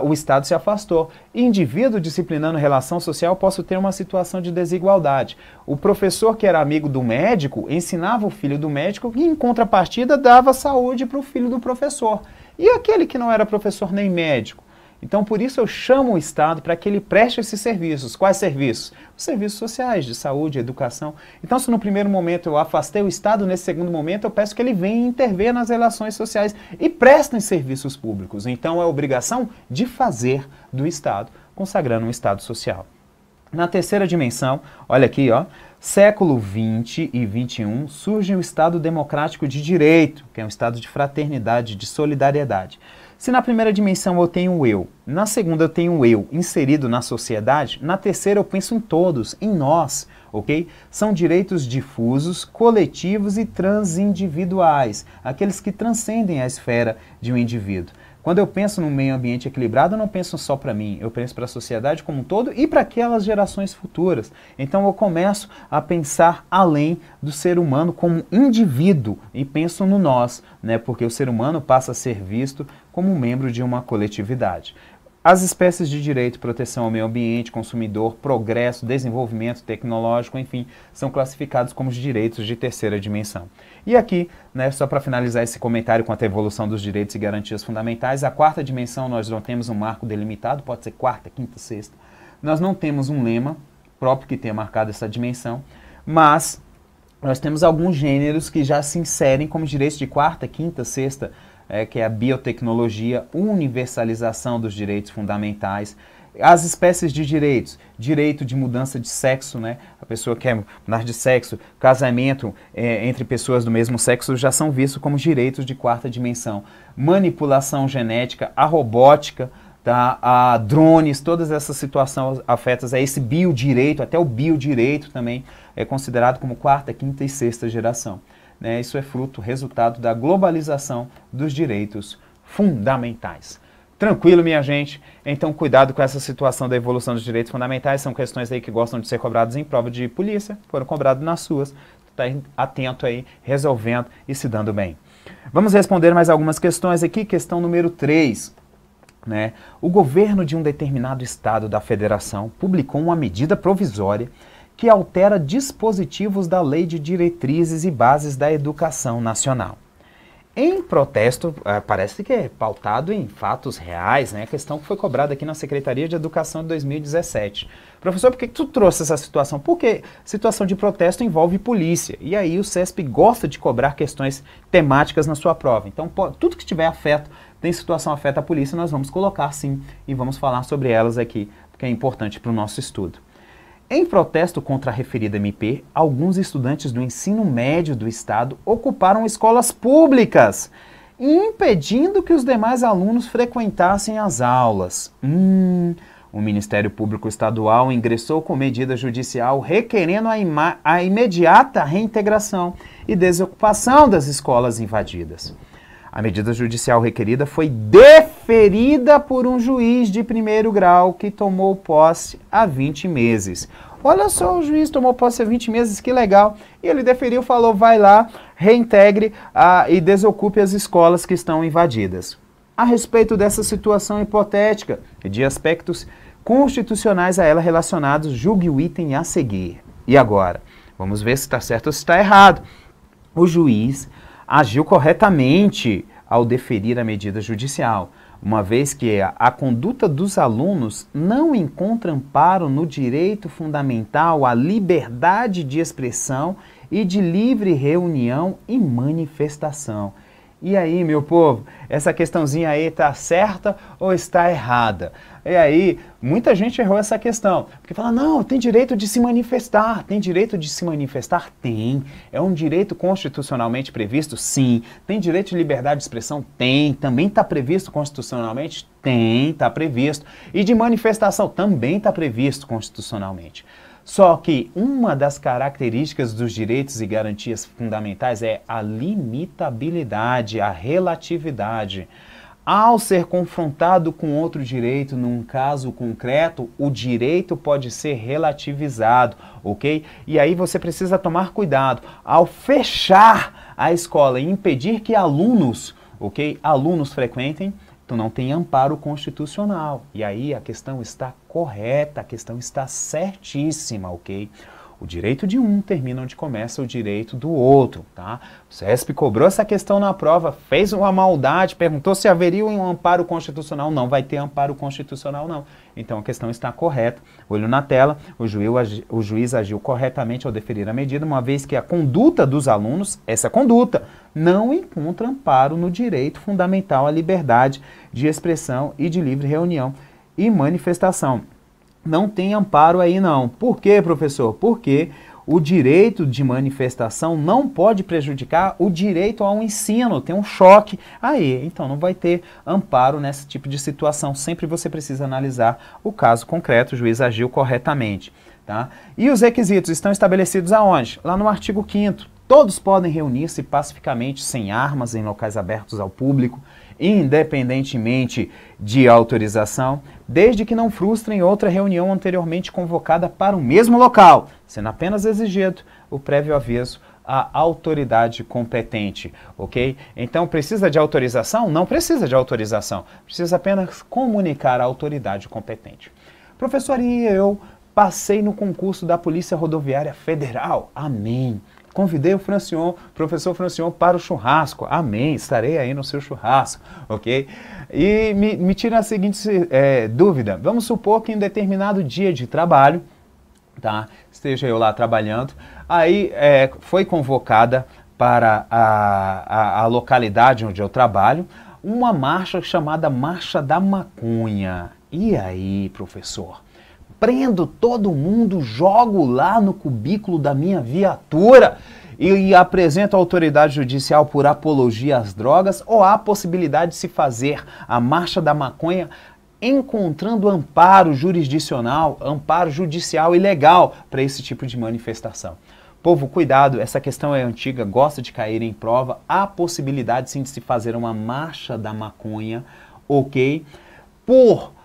o Estado se afastou. Indivíduo disciplinando relação social, posso ter uma situação de desigualdade. O professor que era amigo do médico ensinava o filho do médico e, em contrapartida, dava saúde para o filho do professor. E aquele que não era professor nem médico? Então, por isso eu chamo o Estado para que ele preste esses serviços. Quais serviços? Os serviços sociais, de saúde, educação. Então, se no primeiro momento eu afastei o Estado, nesse segundo momento eu peço que ele venha intervir nas relações sociais e prestem serviços públicos. Então, é obrigação de fazer do Estado, consagrando um Estado social. Na terceira dimensão, olha aqui, ó, Século XX e XXI surge o Estado Democrático de Direito, que é um estado de fraternidade, de solidariedade. Se na primeira dimensão eu tenho o eu, na segunda eu tenho o eu inserido na sociedade, na terceira eu penso em todos, em nós, ok? São direitos difusos, coletivos e transindividuais, aqueles que transcendem a esfera de um indivíduo. Quando eu penso num meio ambiente equilibrado, eu não penso só para mim, eu penso para a sociedade como um todo e para aquelas gerações futuras. Então eu começo a pensar além do ser humano como indivíduo e penso no nós, né? Porque o ser humano passa a ser visto como um membro de uma coletividade. As espécies de direito, proteção ao meio ambiente, consumidor, progresso, desenvolvimento tecnológico, enfim, são classificados como os direitos de terceira dimensão. E aqui, né, só para finalizar esse comentário quanto à evolução dos direitos e garantias fundamentais, a quarta dimensão nós não temos um marco delimitado, pode ser quarta, quinta, sexta. Nós não temos um lema próprio que tenha marcado essa dimensão, mas nós temos alguns gêneros que já se inserem como direitos de quarta, quinta, sexta, que é a biotecnologia, universalização dos direitos fundamentais, as espécies de direitos, direito de mudança de sexo, né? A pessoa quer mudar de sexo, casamento entre pessoas do mesmo sexo já são vistos como direitos de quarta dimensão. Manipulação genética, a robótica, tá? A drones, todas essas situações afetas a esse biodireito, até o biodireito também é considerado como quarta, quinta e sexta geração. Né, isso é fruto, resultado da globalização dos direitos fundamentais. Tranquilo, minha gente? Então, cuidado com essa situação da evolução dos direitos fundamentais. São questões aí que gostam de ser cobradas em prova de polícia, foram cobradas nas suas. Está atento aí, resolvendo e se dando bem. Vamos responder mais algumas questões aqui. Questão número 3. Né? O governo de um determinado estado da federação publicou uma medida provisória que altera dispositivos da Lei de Diretrizes e Bases da Educação Nacional. Em protesto, parece que é pautado em fatos reais, né? A questão que foi cobrada aqui na Secretaria de Educação de 2017. Professor, por que tu trouxe essa situação? Porque situação de protesto envolve polícia, e aí o CESP gosta de cobrar questões temáticas na sua prova. Então, tudo que tiver afeto, tem situação afeta a polícia, nós vamos colocar sim, e vamos falar sobre elas aqui, porque é importante para o nosso estudo. Em protesto contra a referida MP, alguns estudantes do ensino médio do estado ocuparam escolas públicas, impedindo que os demais alunos frequentassem as aulas. O Ministério Público Estadual ingressou com medida judicial requerendo a imediata reintegração e desocupação das escolas invadidas. A medida judicial requerida foi deferida por um juiz de primeiro grau que tomou posse há 20 meses. Olha só, o juiz tomou posse há 20 meses, que legal. E ele deferiu, falou, vai lá, reintegre e desocupe as escolas que estão invadidas. A respeito dessa situação hipotética e de aspectos constitucionais a ela relacionados, julgue o item a seguir. E agora? Vamos ver se está certo ou se está errado. O juiz agiu corretamente ao deferir a medida judicial, uma vez que a conduta dos alunos não encontra amparo no direito fundamental à liberdade de expressão e de livre reunião e manifestação. E aí, meu povo, essa questãozinha aí está certa ou está errada? E aí, muita gente errou essa questão, porque fala, não, tem direito de se manifestar. Tem direito de se manifestar? Tem. É um direito constitucionalmente previsto? Sim. Tem direito de liberdade de expressão? Tem. Também está previsto constitucionalmente? Tem, está previsto. E de manifestação? Também está previsto constitucionalmente. Só que uma das características dos direitos e garantias fundamentais é a limitabilidade, a relatividade. Ao ser confrontado com outro direito num caso concreto, o direito pode ser relativizado, ok? E aí você precisa tomar cuidado. Ao fechar a escola e impedir que alunos, ok? Alunos frequentem, tu não tem amparo constitucional. E aí a questão está correta, a questão está certíssima, ok? O direito de um termina onde começa o direito do outro, tá? O CESP cobrou essa questão na prova, fez uma maldade, perguntou se haveria um amparo constitucional. Não vai ter amparo constitucional, não. Então a questão está correta. Olho na tela, o juiz agiu corretamente ao deferir a medida, uma vez que a conduta dos alunos, essa conduta, não encontra amparo no direito fundamental à liberdade de expressão e de livre reunião e manifestação. Não tem amparo aí não. Por quê, professor? Porque o direito de manifestação não pode prejudicar o direito ao ensino, tem um choque aí, então não vai ter amparo nesse tipo de situação, sempre você precisa analisar o caso concreto, o juiz agiu corretamente. Tá? E os requisitos estão estabelecidos aonde? Lá no artigo 5º. Todos podem reunir-se pacificamente, sem armas, em locais abertos ao público, independentemente de autorização, desde que não frustrem outra reunião anteriormente convocada para o mesmo local, sendo apenas exigido o prévio aviso à autoridade competente, ok? Então, precisa de autorização? Não precisa de autorização, precisa apenas comunicar à autoridade competente. Professor, e eu passei no concurso da Polícia Rodoviária Federal. Amém. Convidei o professor Francion para o churrasco. Amém. Estarei aí no seu churrasco, ok? E me tira a seguinte dúvida. Vamos supor que em determinado dia de trabalho, tá? Esteja eu lá trabalhando, aí foi convocada para a localidade onde eu trabalho uma marcha chamada Marcha da Maconha. E aí, professor? Prendo todo mundo, jogo lá no cubículo da minha viatura e apresento a autoridade judicial por apologia às drogas, ou há a possibilidade de se fazer a Marcha da Maconha encontrando amparo jurisdicional, amparo judicial e legal para esse tipo de manifestação? Povo, cuidado, essa questão é antiga, gosta de cair em prova. Há possibilidade sim de se fazer uma Marcha da Maconha, ok? Por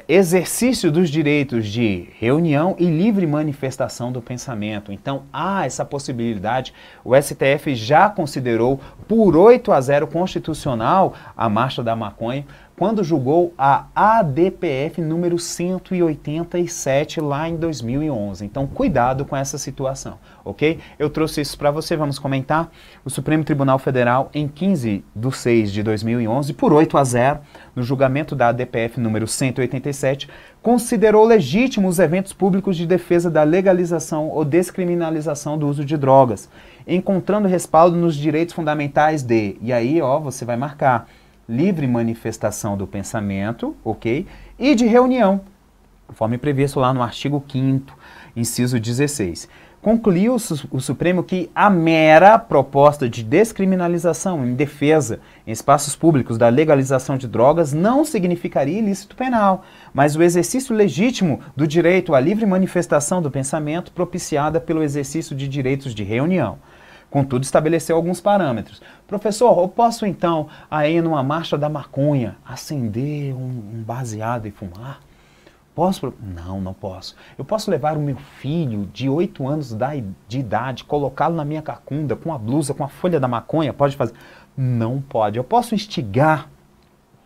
exercício dos direitos de reunião e livre manifestação do pensamento. Então, há essa possibilidade. O STF já considerou por 8-0 constitucional a Marcha da Maconha, quando julgou a ADPF número 187 lá em 2011. Então, cuidado com essa situação, ok? Eu trouxe isso para você, vamos comentar. O Supremo Tribunal Federal, em 15/6/2011, por 8-0, no julgamento da ADPF número 187, considerou legítimos os eventos públicos de defesa da legalização ou descriminalização do uso de drogas, encontrando respaldo nos direitos fundamentais de, e aí, ó, você vai marcar, livre manifestação do pensamento, ok? E de reunião, conforme previsto lá no artigo 5º, inciso 16. Concluiu o Supremo que a mera proposta de descriminalização em defesa em espaços públicos da legalização de drogas não significaria ilícito penal, mas o exercício legítimo do direito à livre manifestação do pensamento propiciada pelo exercício de direitos de reunião. Contudo, estabeleceu alguns parâmetros. Professor, eu posso então, aí numa Marcha da Maconha, acender um baseado e fumar? Posso? Não, não posso. Eu posso levar o meu filho de 8 anos de idade, colocá-lo na minha cacunda, com a blusa, com a folha da maconha? Pode fazer? Não pode. Eu posso instigar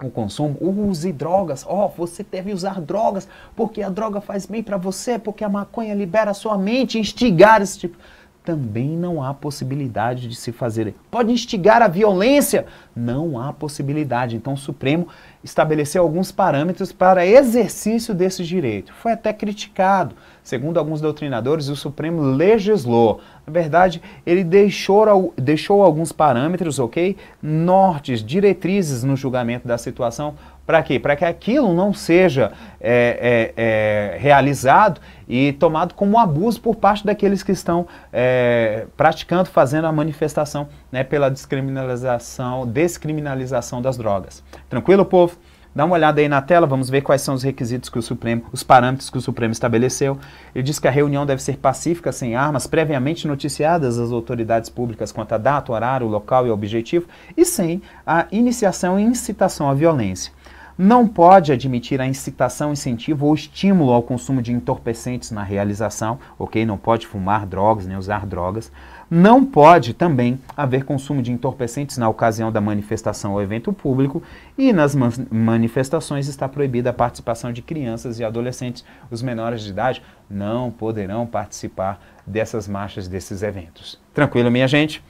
o consumo? Use drogas. Você deve usar drogas, porque a droga faz bem para você, porque a maconha libera a sua mente, instigar esse tipo... Também não há possibilidade de se fazer. Pode instigar a violência? Não há possibilidade. Então o Supremo estabeleceu alguns parâmetros para exercício desse direito. Foi até criticado. Segundo alguns doutrinadores, o Supremo legislou. Na verdade, ele deixou alguns parâmetros, ok? Nortes, diretrizes no julgamento da situação. Para quê? Para que aquilo não seja realizado e tomado como abuso por parte daqueles que estão praticando, fazendo a manifestação, né, pela descriminalização das drogas. Tranquilo, povo? Dá uma olhada aí na tela, vamos ver quais são os requisitos que o Supremo, os parâmetros que o Supremo estabeleceu. Ele diz que a reunião deve ser pacífica, sem armas, previamente noticiadas às autoridades públicas quanto a data, horário, local e objetivo, e sem a iniciação e incitação à violência. Não pode admitir a incitação, incentivo ou estímulo ao consumo de entorpecentes na realização, ok? Não pode fumar drogas, nem usar drogas. Não pode também haver consumo de entorpecentes na ocasião da manifestação ou evento público, e nas manifestações está proibida a participação de crianças e adolescentes. Os menores de idade não poderão participar dessas marchas, desses eventos. Tranquilo, minha gente?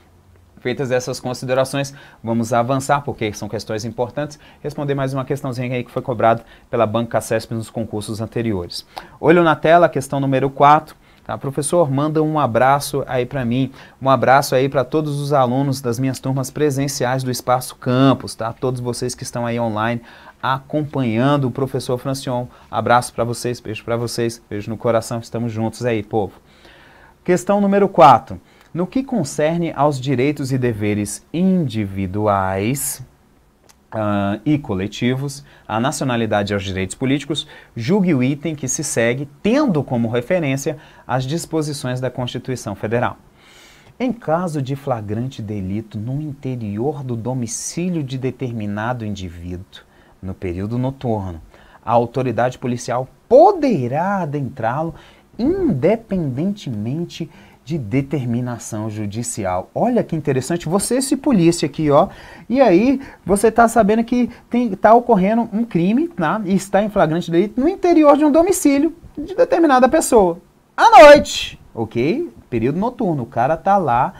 Feitas essas considerações, vamos avançar, porque são questões importantes, responder mais uma questãozinha aí que foi cobrada pela Banca CESP nos concursos anteriores. Olho na tela, questão número 4. Tá, professor, manda um abraço aí para mim, um abraço aí para todos os alunos das minhas turmas presenciais do Espaço Campus, tá? Todos vocês que estão aí online acompanhando o professor Francion. Abraço para vocês, beijo no coração, estamos juntos aí, povo. Questão número 4. No que concerne aos direitos e deveres individuais e coletivos, a nacionalidade e aos direitos políticos, julgue o item que se segue, tendo como referência as disposições da Constituição Federal. Em caso de flagrante delito no interior do domicílio de determinado indivíduo, no período noturno, a autoridade policial poderá adentrá-lo independentemente de determinação judicial. Olha que interessante, você esse polícia aqui, ó, e aí você está sabendo que está ocorrendo um crime, tá? E está em flagrante delito no interior de um domicílio de determinada pessoa, à noite, ok? Período noturno, o cara tá lá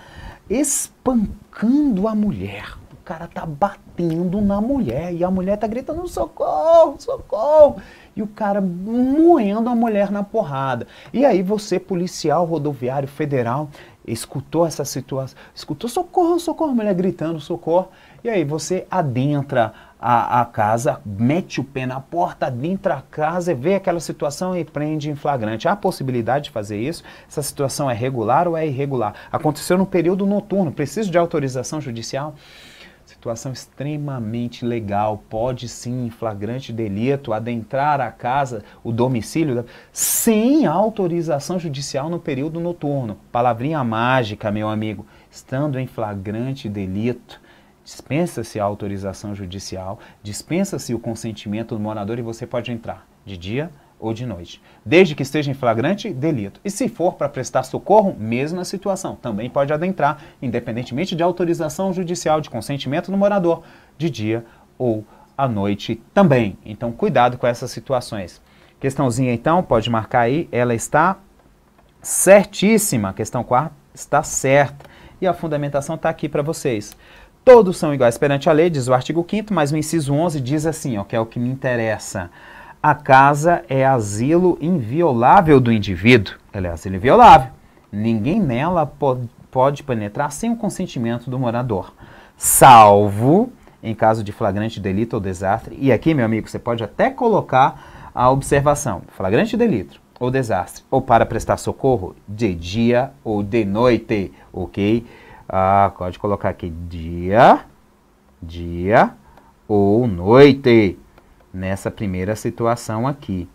espancando a mulher, o cara tá batendo na mulher e a mulher tá gritando socorro, socorro. E o cara moendo a mulher na porrada. E aí você, policial rodoviário federal, escutou essa situação, escutou socorro, socorro, a mulher gritando socorro. E aí você adentra a casa, mete o pé na porta, adentra a casa, vê aquela situação e prende em flagrante. Há a possibilidade de fazer isso? Essa situação é regular ou é irregular? Aconteceu no período noturno, preciso de autorização judicial? Situação extremamente legal, pode sim, em flagrante delito, adentrar a casa, o domicílio, sem autorização judicial no período noturno. Palavrinha mágica, meu amigo, estando em flagrante delito, dispensa-se a autorização judicial, dispensa-se o consentimento do morador e você pode entrar de dia ou de noite, desde que esteja em flagrante delito. E se for para prestar socorro, mesma situação, também pode adentrar, independentemente de autorização judicial, de consentimento do morador, de dia ou à noite também. Então, cuidado com essas situações. Questãozinha, então, pode marcar aí, ela está certíssima. Questão 4 está certa. E a fundamentação está aqui para vocês. Todos são iguais perante a lei, diz o artigo 5º, mas o inciso 11 diz assim, ó, que é o que me interessa. A casa é asilo inviolável do indivíduo. Ela é asilo inviolável. Ninguém nela pode penetrar sem o consentimento do morador. Salvo em caso de flagrante delito ou desastre. E aqui, meu amigo, você pode até colocar a observação. Flagrante delito ou desastre. Ou para prestar socorro de dia ou de noite. Ok? Pode colocar aqui dia ou noite. Nessa primeira situação aqui,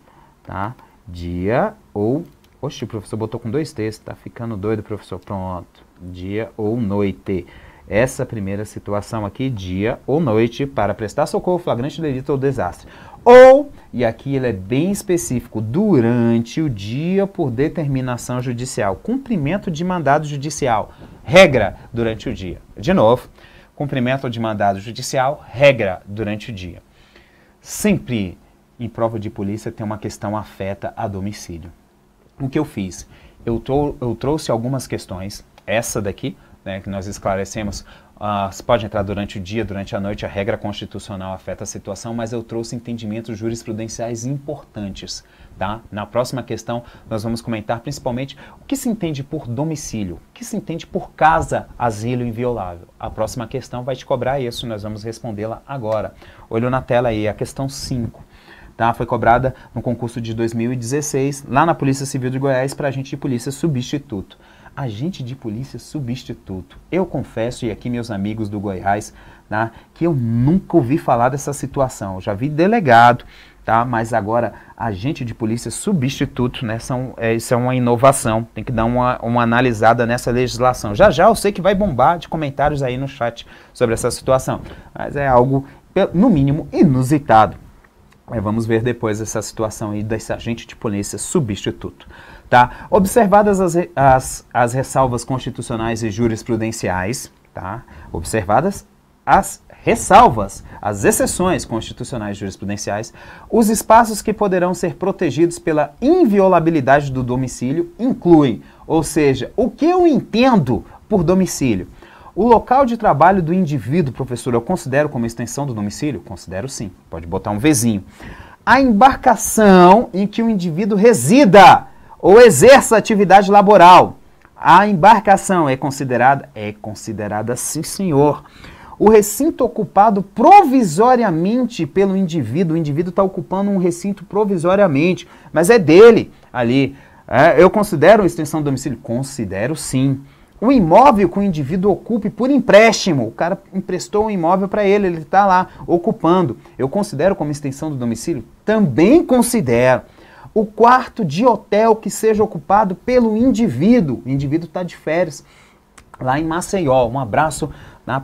tá? Dia ou... Oxe, o professor botou com 2 T's, tá ficando doido, professor. Pronto. Dia ou noite. Essa primeira situação aqui, dia ou noite, para prestar socorro, flagrante delito ou desastre. Ou, e aqui ele é bem específico, durante o dia por determinação judicial. Cumprimento de mandado judicial. Regra, durante o dia. De novo, cumprimento de mandado judicial, regra, durante o dia. Sempre em prova de polícia tem uma questão afeta a domicílio. O que eu fiz? Eu trouxe algumas questões, essa daqui, né, que nós esclarecemos, se pode entrar durante o dia, durante a noite, a regra constitucional afeta a situação, mas eu trouxe entendimentos jurisprudenciais importantes. Tá? Na próxima questão, nós vamos comentar principalmente o que se entende por domicílio, o que se entende por casa, asilo inviolável. A próxima questão vai te cobrar isso, nós vamos respondê-la agora. Olho na tela aí, a questão 5. Tá? Foi cobrada no concurso de 2016, lá na Polícia Civil de Goiás, para agente de polícia substituto. Agente de polícia substituto. Eu confesso, e aqui meus amigos do Goiás, tá, que eu nunca ouvi falar dessa situação. Eu já vi delegado, tá, mas agora agente de polícia substituto, né, isso é uma inovação. Tem que dar uma analisada nessa legislação. Já já eu sei que vai bombar de comentários aí no chat sobre essa situação, mas é algo, no mínimo, inusitado. Vamos ver depois essa situação aí desse agente de polícia substituto. Tá? Observadas as ressalvas constitucionais e jurisprudenciais, tá? Observadas as ressalvas, as exceções constitucionais e jurisprudenciais, os espaços que poderão ser protegidos pela inviolabilidade do domicílio incluem, ou seja, o que eu entendo por domicílio? O local de trabalho do indivíduo, professor, eu considero como extensão do domicílio? Considero sim, pode botar um Vzinho. A embarcação em que o indivíduo resida ou exerça atividade laboral. A embarcação é considerada? É considerada sim, senhor. O recinto ocupado provisoriamente pelo indivíduo. O indivíduo está ocupando um recinto provisoriamente, mas é dele ali. Eu considero extensão do domicílio? Considero sim. O imóvel que o indivíduo ocupe por empréstimo, o cara emprestou um imóvel para ele está lá ocupando, eu considero como extensão do domicílio? Também considero. O quarto de hotel que seja ocupado pelo indivíduo, o indivíduo está de férias lá em Maceió, um abraço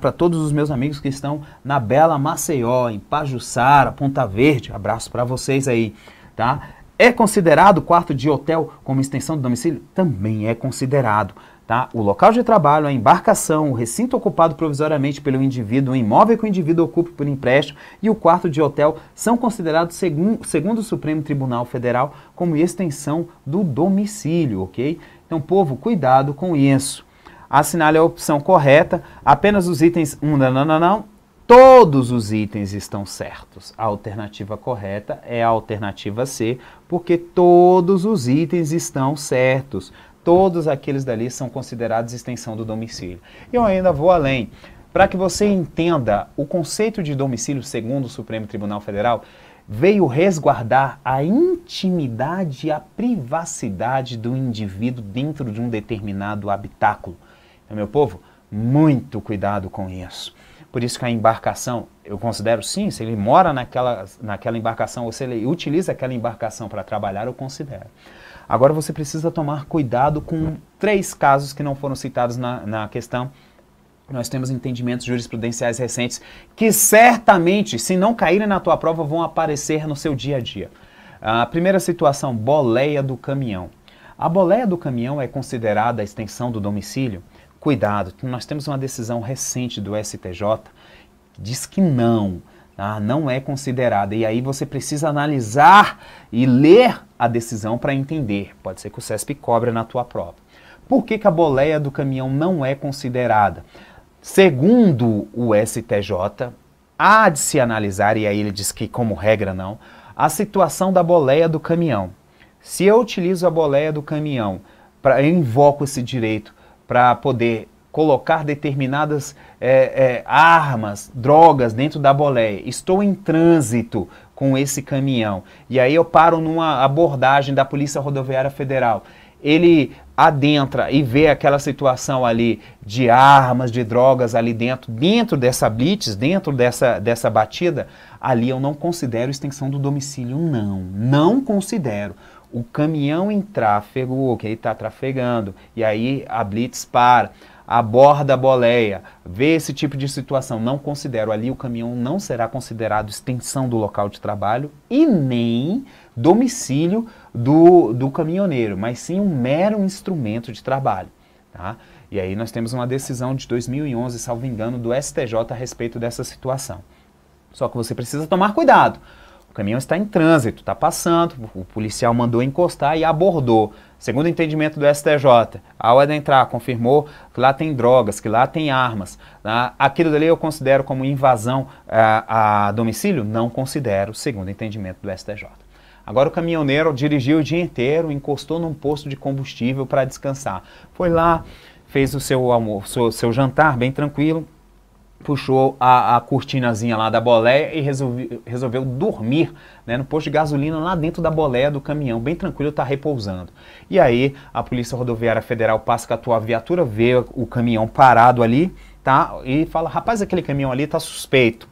para todos os meus amigos que estão na bela Maceió, em Pajuçara, Ponta Verde, abraço para vocês aí, tá? É considerado o quarto de hotel como extensão do domicílio? Também é considerado. Tá? O local de trabalho, a embarcação, o recinto ocupado provisoriamente pelo indivíduo, o imóvel que o indivíduo ocupe por empréstimo e o quarto de hotel são considerados, segundo o Supremo Tribunal Federal, como extensão do domicílio, ok? Então, povo, cuidado com isso. Assinale a opção correta, apenas os itens... Não. Todos os itens estão certos. A alternativa correta é a alternativa C, porque todos os itens estão certos. Todos aqueles dali são considerados extensão do domicílio. E eu ainda vou além. Para que você entenda, o conceito de domicílio, segundo o Supremo Tribunal Federal, veio resguardar a intimidade e a privacidade do indivíduo dentro de um determinado habitáculo. Então, meu povo, muito cuidado com isso. Por isso que a embarcação, eu considero sim, se ele mora naquela embarcação ou se ele utiliza aquela embarcação para trabalhar, eu considero. Agora você precisa tomar cuidado com 3 casos que não foram citados na questão. Nós temos entendimentos jurisprudenciais recentes que certamente, se não caírem na tua prova, vão aparecer no seu dia a dia. A primeira situação, boleia do caminhão. A boleia do caminhão é considerada a extensão do domicílio? Cuidado, nós temos uma decisão recente do STJ que diz que não. Não é considerada. E aí você precisa analisar e ler a decisão para entender. Pode ser que o CESP cobre na tua prova. Por que a boleia do caminhão não é considerada? Segundo o STJ, há de se analisar, e aí ele diz que como regra não, a situação da boleia do caminhão. Se eu utilizo a boleia do caminhão, eu invoco esse direito para poder colocar determinadas armas, drogas dentro da boleia. Estou em trânsito com esse caminhão. E aí eu paro numa abordagem da Polícia Rodoviária Federal. Ele adentra e vê aquela situação ali de armas, de drogas ali dentro dessa blitz, dentro dessa batida, ali eu não considero extensão do domicílio, não considero. O caminhão em tráfego, ok, está trafegando, e aí a blitz para, aborda a boleia, vê esse tipo de situação, não considero, ali o caminhão não será considerado extensão do local de trabalho e nem domicílio do caminhoneiro, mas sim um mero instrumento de trabalho, tá? E aí nós temos uma decisão de 2011, salvo engano, do STJ a respeito dessa situação. Só que você precisa tomar cuidado. O caminhão está em trânsito, está passando, o policial mandou encostar e abordou. Segundo o entendimento do STJ, ao adentrar, confirmou que lá tem drogas, que lá tem armas. Aquilo dali eu considero como invasão a domicílio? Não considero, segundo o entendimento do STJ. Agora o caminhoneiro dirigiu o dia inteiro, encostou num posto de combustível para descansar. Foi lá, fez o seu almoço, seu jantar bem tranquilo, puxou a cortinazinha lá da boleia e resolveu dormir, né, no posto de gasolina lá dentro da boleia do caminhão, bem tranquilo, está repousando. E aí a Polícia Rodoviária Federal passa com a tua viatura, vê o caminhão parado ali, tá, e fala, rapaz, aquele caminhão ali está suspeito,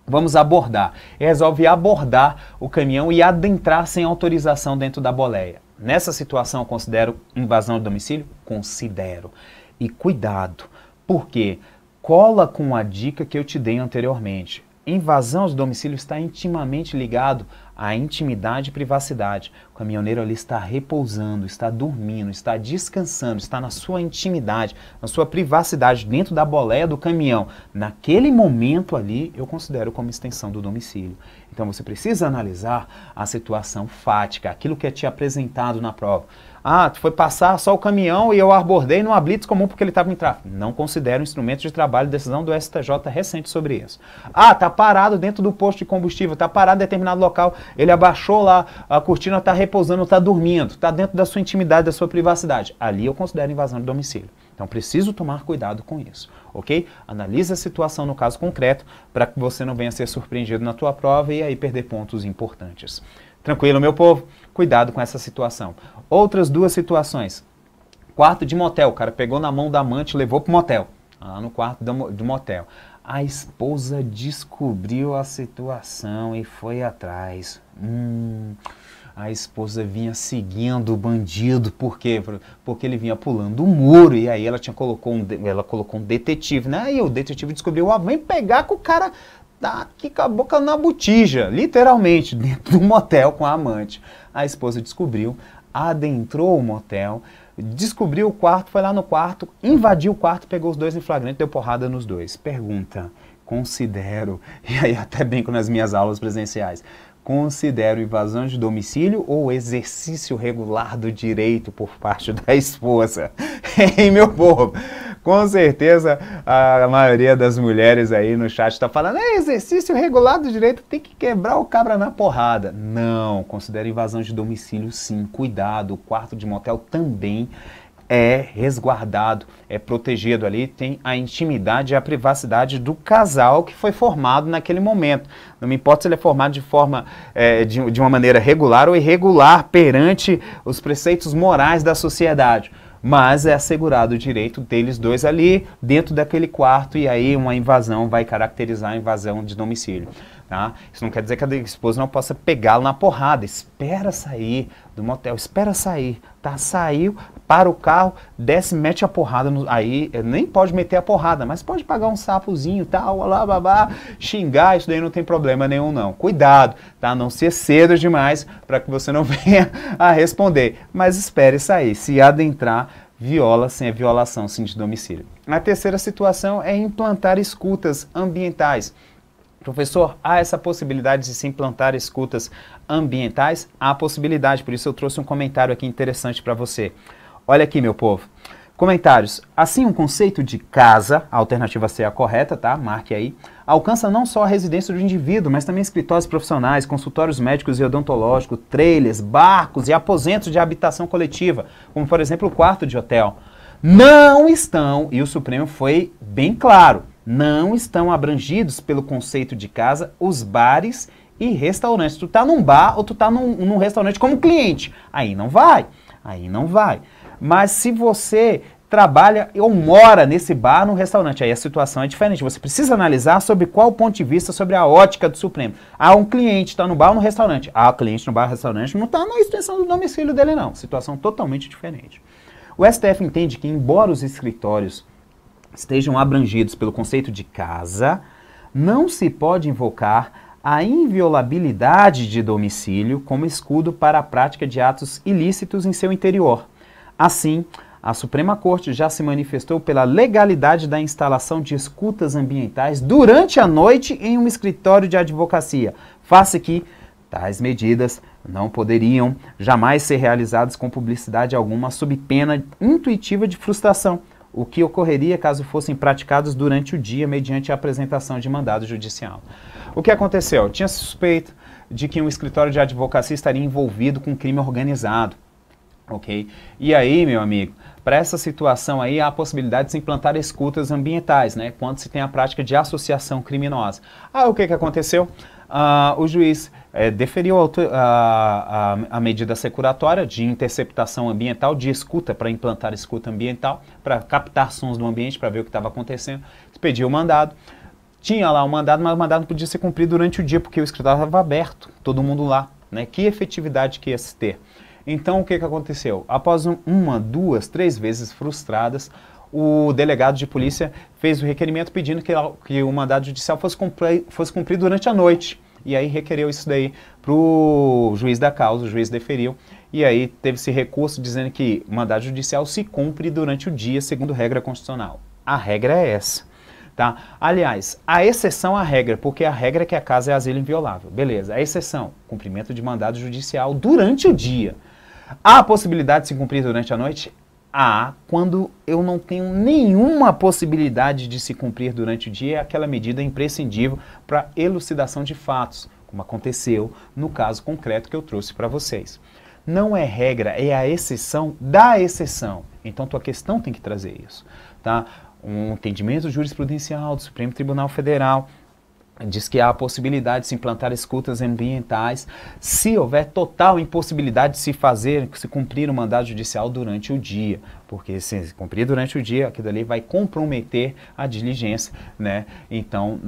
vamos abordar. E resolve abordar o caminhão e adentrar sem autorização dentro da boleia. Nessa situação eu considero invasão de domicílio? Considero. E cuidado, por quê? Cola com a dica que eu te dei anteriormente. Invasão de domicílio está intimamente ligado à intimidade e privacidade. O caminhoneiro ali está repousando, está dormindo, está descansando, está na sua intimidade, na sua privacidade, dentro da boleia do caminhão. Naquele momento ali, eu considero como extensão do domicílio. Então você precisa analisar a situação fática, aquilo que é te apresentado na prova. Ah, foi passar só o caminhão e eu abordei numa blitz comum porque ele estava em tráfego. Não considero instrumento de trabalho, decisão do STJ recente sobre isso. Ah, está parado dentro do posto de combustível, está parado em determinado local, ele abaixou lá, a cortina está repousando, está dormindo, está dentro da sua intimidade, da sua privacidade. Ali eu considero invasão de domicílio. Então preciso tomar cuidado com isso, ok? Analise a situação no caso concreto para que você não venha ser surpreendido na tua prova e aí perder pontos importantes. Tranquilo, meu povo? Cuidado com essa situação. Outras duas situações. Quarto de motel, o cara pegou na mão da amante e levou pro motel. Lá no quarto do motel. A esposa descobriu a situação e foi atrás. A esposa vinha seguindo o bandido, por quê? Porque ele vinha pulando o muro, e aí ela colocou um detetive, né? E o detetive descobriu, ó, vem pegar que o cara tá aqui com a boca na botija, literalmente, dentro do motel com a amante. A esposa descobriu, adentrou o motel, descobriu o quarto, foi lá no quarto, invadiu o quarto, pegou os dois em flagrante, deu porrada nos dois. Pergunta, considero, e aí até brinco nas minhas aulas presenciais, considero invasão de domicílio ou exercício regular do direito por parte da esposa? Hein, meu povo? Com certeza a maioria das mulheres aí no chat está falando, é exercício regular do direito, tem que quebrar o cabra na porrada. Não, considero invasão de domicílio sim, cuidado, o quarto de motel também é resguardado, é protegido ali, tem a intimidade e a privacidade do casal que foi formado naquele momento. Não me importa se ele é formado de forma, de uma maneira regular ou irregular perante os preceitos morais da sociedade. Mas é assegurado o direito deles dois ali dentro daquele quarto e aí uma invasão vai caracterizar a invasão de domicílio. Tá? Isso não quer dizer que a esposa não possa pegá-lo na porrada. Espera sair do motel, espera sair. Tá? Saiu, para o carro, desce, mete a porrada. Aí nem pode meter a porrada, mas pode pagar um sapozinho, tal, lá, babá, xingar, isso daí não tem problema nenhum não. Cuidado, tá? Não ser cedo demais para que você não venha a responder. Mas espere sair. Se adentrar, viola sem a violação sim de domicílio. A terceira situação é implantar escutas ambientais. Professor, há essa possibilidade de se implantar escutas ambientais? Há possibilidade, por isso eu trouxe um comentário aqui interessante para você. Olha aqui, meu povo. Comentários. Assim, um conceito de casa, a alternativa C é a correta, tá? Marque aí. Alcança não só a residência do indivíduo, mas também escritórios profissionais, consultórios médicos e odontológicos, trailers, barcos e aposentos de habitação coletiva, como, por exemplo, o quarto de hotel. Não estão, e o Supremo foi bem claro, não estão abrangidos pelo conceito de casa os bares e restaurantes. Tu tá num bar ou tu tá num restaurante como cliente, aí não vai, aí não vai. Mas se você trabalha ou mora nesse bar, no restaurante, aí a situação é diferente. Você precisa analisar sobre qual ponto de vista, sobre a ótica do Supremo. Ah, um cliente está no bar ou no restaurante. Ah, o cliente no bar ou restaurante não está na extensão do domicílio dele não. Situação totalmente diferente. O STF entende que, embora os escritórios estejam abrangidos pelo conceito de casa, não se pode invocar a inviolabilidade de domicílio como escudo para a prática de atos ilícitos em seu interior. Assim, a Suprema Corte já se manifestou pela legalidade da instalação de escutas ambientais durante a noite em um escritório de advocacia, face que tais medidas não poderiam jamais ser realizadas com publicidade alguma sob pena intuitiva de frustração, o que ocorreria caso fossem praticados durante o dia mediante a apresentação de mandado judicial. O que aconteceu? Tinha suspeita de que um escritório de advocacia estaria envolvido com crime organizado, ok? E aí, meu amigo, para essa situação aí há a possibilidade de se implantar escutas ambientais, né? Quando se tem a prática de associação criminosa. Ah, o que aconteceu? O juiz deferiu a medida securatória de interceptação ambiental, de escuta, para implantar escuta ambiental, para captar sons do ambiente, para ver o que estava acontecendo. Pediu o mandado. Tinha lá o mandado, mas o mandado não podia ser cumprido durante o dia, porque o escritório estava aberto, todo mundo lá, né? Que efetividade que ia se ter? Então, o que aconteceu? Após uma, duas, três vezes frustradas, o delegado de polícia fez o requerimento pedindo que o mandado judicial fosse cumprido durante a noite. E aí requereu isso daí para o juiz da causa, o juiz deferiu. E aí teve-se recurso dizendo que o mandado judicial se cumpre durante o dia, segundo regra constitucional. A regra é essa. Tá? Aliás, a exceção à regra, porque a regra é que a casa é asilo inviolável. Beleza, a exceção, cumprimento de mandado judicial durante o dia. Há a possibilidade de se cumprir durante a noite? Há, quando eu não tenho nenhuma possibilidade de se cumprir durante o dia, é aquela medida imprescindível para elucidação de fatos, como aconteceu no caso concreto que eu trouxe para vocês. Não é regra, é a exceção da exceção. Então, tua questão tem que trazer isso. Tá? Um entendimento jurisprudencial do Supremo Tribunal Federal Diz que há a possibilidade de se implantar escutas ambientais se houver total impossibilidade de se cumprir o mandado judicial durante o dia, porque se cumprir durante o dia, aquilo ali vai comprometer a diligência, né? Então,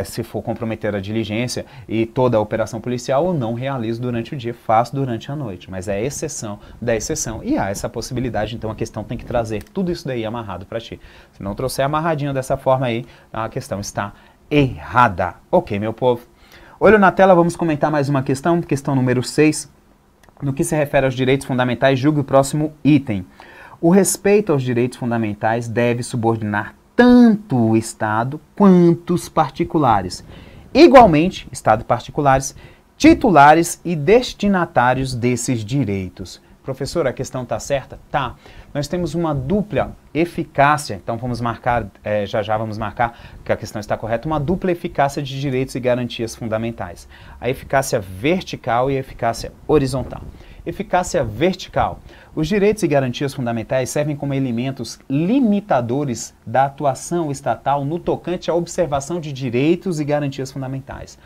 se for comprometer a diligência e toda a operação policial, eu não realizo durante o dia, faço durante a noite, mas é exceção da exceção e há essa possibilidade, então a questão tem que trazer tudo isso daí amarrado para ti. Se não trouxer amarradinho dessa forma aí, a questão está errada. Ok, meu povo. Olho na tela, vamos comentar mais uma questão número 6. No que se refere aos direitos fundamentais, julgue o próximo item. O respeito aos direitos fundamentais deve subordinar tanto o Estado quanto os particulares. Igualmente, Estado e particulares, titulares e destinatários desses direitos. Professor, a questão está certa? Tá. Nós temos uma dupla eficácia, então vamos marcar, já vamos marcar que a questão está correta, uma dupla eficácia de direitos e garantias fundamentais. A eficácia vertical e a eficácia horizontal. Eficácia vertical. Os direitos e garantias fundamentais servem como elementos limitadores da atuação estatal no tocante à observação de direitos e garantias fundamentais.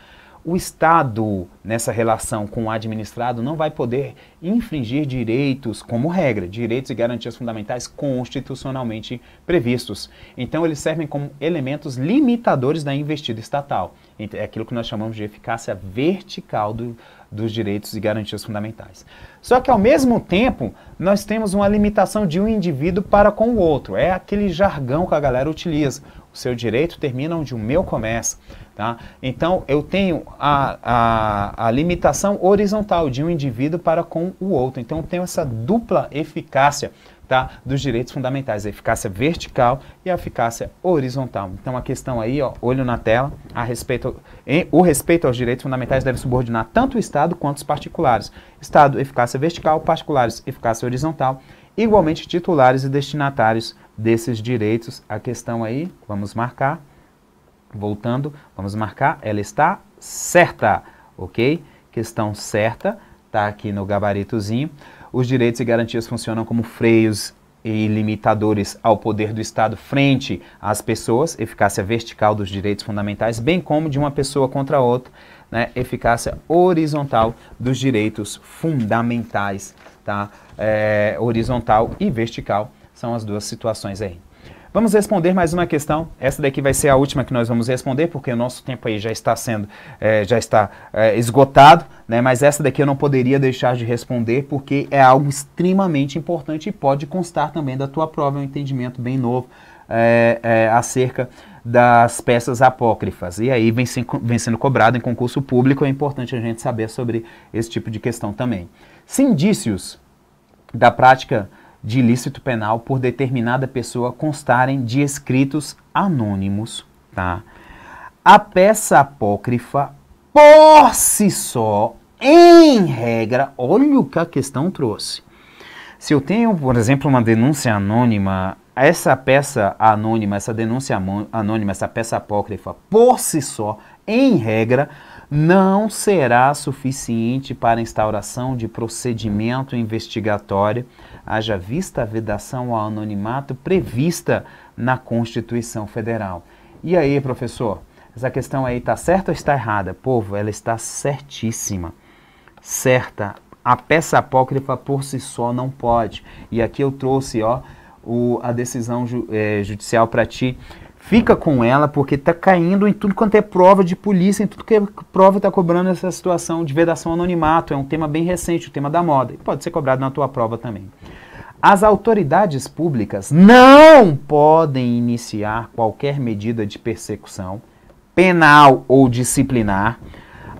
O Estado, nessa relação com o administrado, não vai poder infringir direitos, como regra, direitos e garantias fundamentais constitucionalmente previstos. Então, eles servem como elementos limitadores da investida estatal. É aquilo que nós chamamos de eficácia vertical dos direitos e garantias fundamentais. Só que, ao mesmo tempo, nós temos uma limitação de um indivíduo para com o outro. É aquele jargão que a galera utiliza. O seu direito termina onde o meu começa. Tá? Então, eu tenho a limitação horizontal de um indivíduo para com o outro. Então, eu tenho essa dupla eficácia, tá, dos direitos fundamentais, a eficácia vertical e a eficácia horizontal. Então, a questão aí, ó, olho na tela, o respeito aos direitos fundamentais deve subordinar tanto o Estado quanto os particulares. Estado, eficácia vertical, particulares, eficácia horizontal, igualmente titulares e destinatários desses direitos. A questão aí, vamos marcar. Voltando, vamos marcar, ela está certa, ok? Questão certa, tá aqui no gabaritozinho. Os direitos e garantias funcionam como freios e limitadores ao poder do Estado frente às pessoas, eficácia vertical dos direitos fundamentais, bem como de uma pessoa contra outra, né? Eficácia horizontal dos direitos fundamentais, tá? Horizontal e vertical são as duas situações aí. Vamos responder mais uma questão. Essa daqui vai ser a última que nós vamos responder, porque o nosso tempo aí já está sendo, esgotado, né? Mas essa daqui eu não poderia deixar de responder, porque é algo extremamente importante e pode constar também da tua prova, é um entendimento bem novo acerca das peças apócrifas. E aí vem sendo cobrado em concurso público, é importante a gente saber sobre esse tipo de questão também. Se indícios da prática de ilícito penal por determinada pessoa constarem de escritos anônimos, tá? A peça apócrifa, por si só, em regra, olha o que a questão trouxe. Se eu tenho, por exemplo, uma denúncia anônima, essa peça anônima, essa denúncia anônima, essa peça apócrifa, por si só, em regra, não será suficiente para a instauração de procedimento investigatório, haja vista a vedação ao anonimato prevista na Constituição Federal. E aí, professor, essa questão aí está certa ou está errada? Povo, ela está certíssima. Certa. A peça apócrifa por si só não pode. E aqui eu trouxe, ó, a decisão judicial para ti. Fica com ela, porque está caindo em tudo quanto é prova de polícia, em tudo que é prova está cobrando essa situação de vedação anonimato. É um tema bem recente, o tema da moda. E pode ser cobrado na tua prova também. As autoridades públicas não podem iniciar qualquer medida de persecução penal ou disciplinar,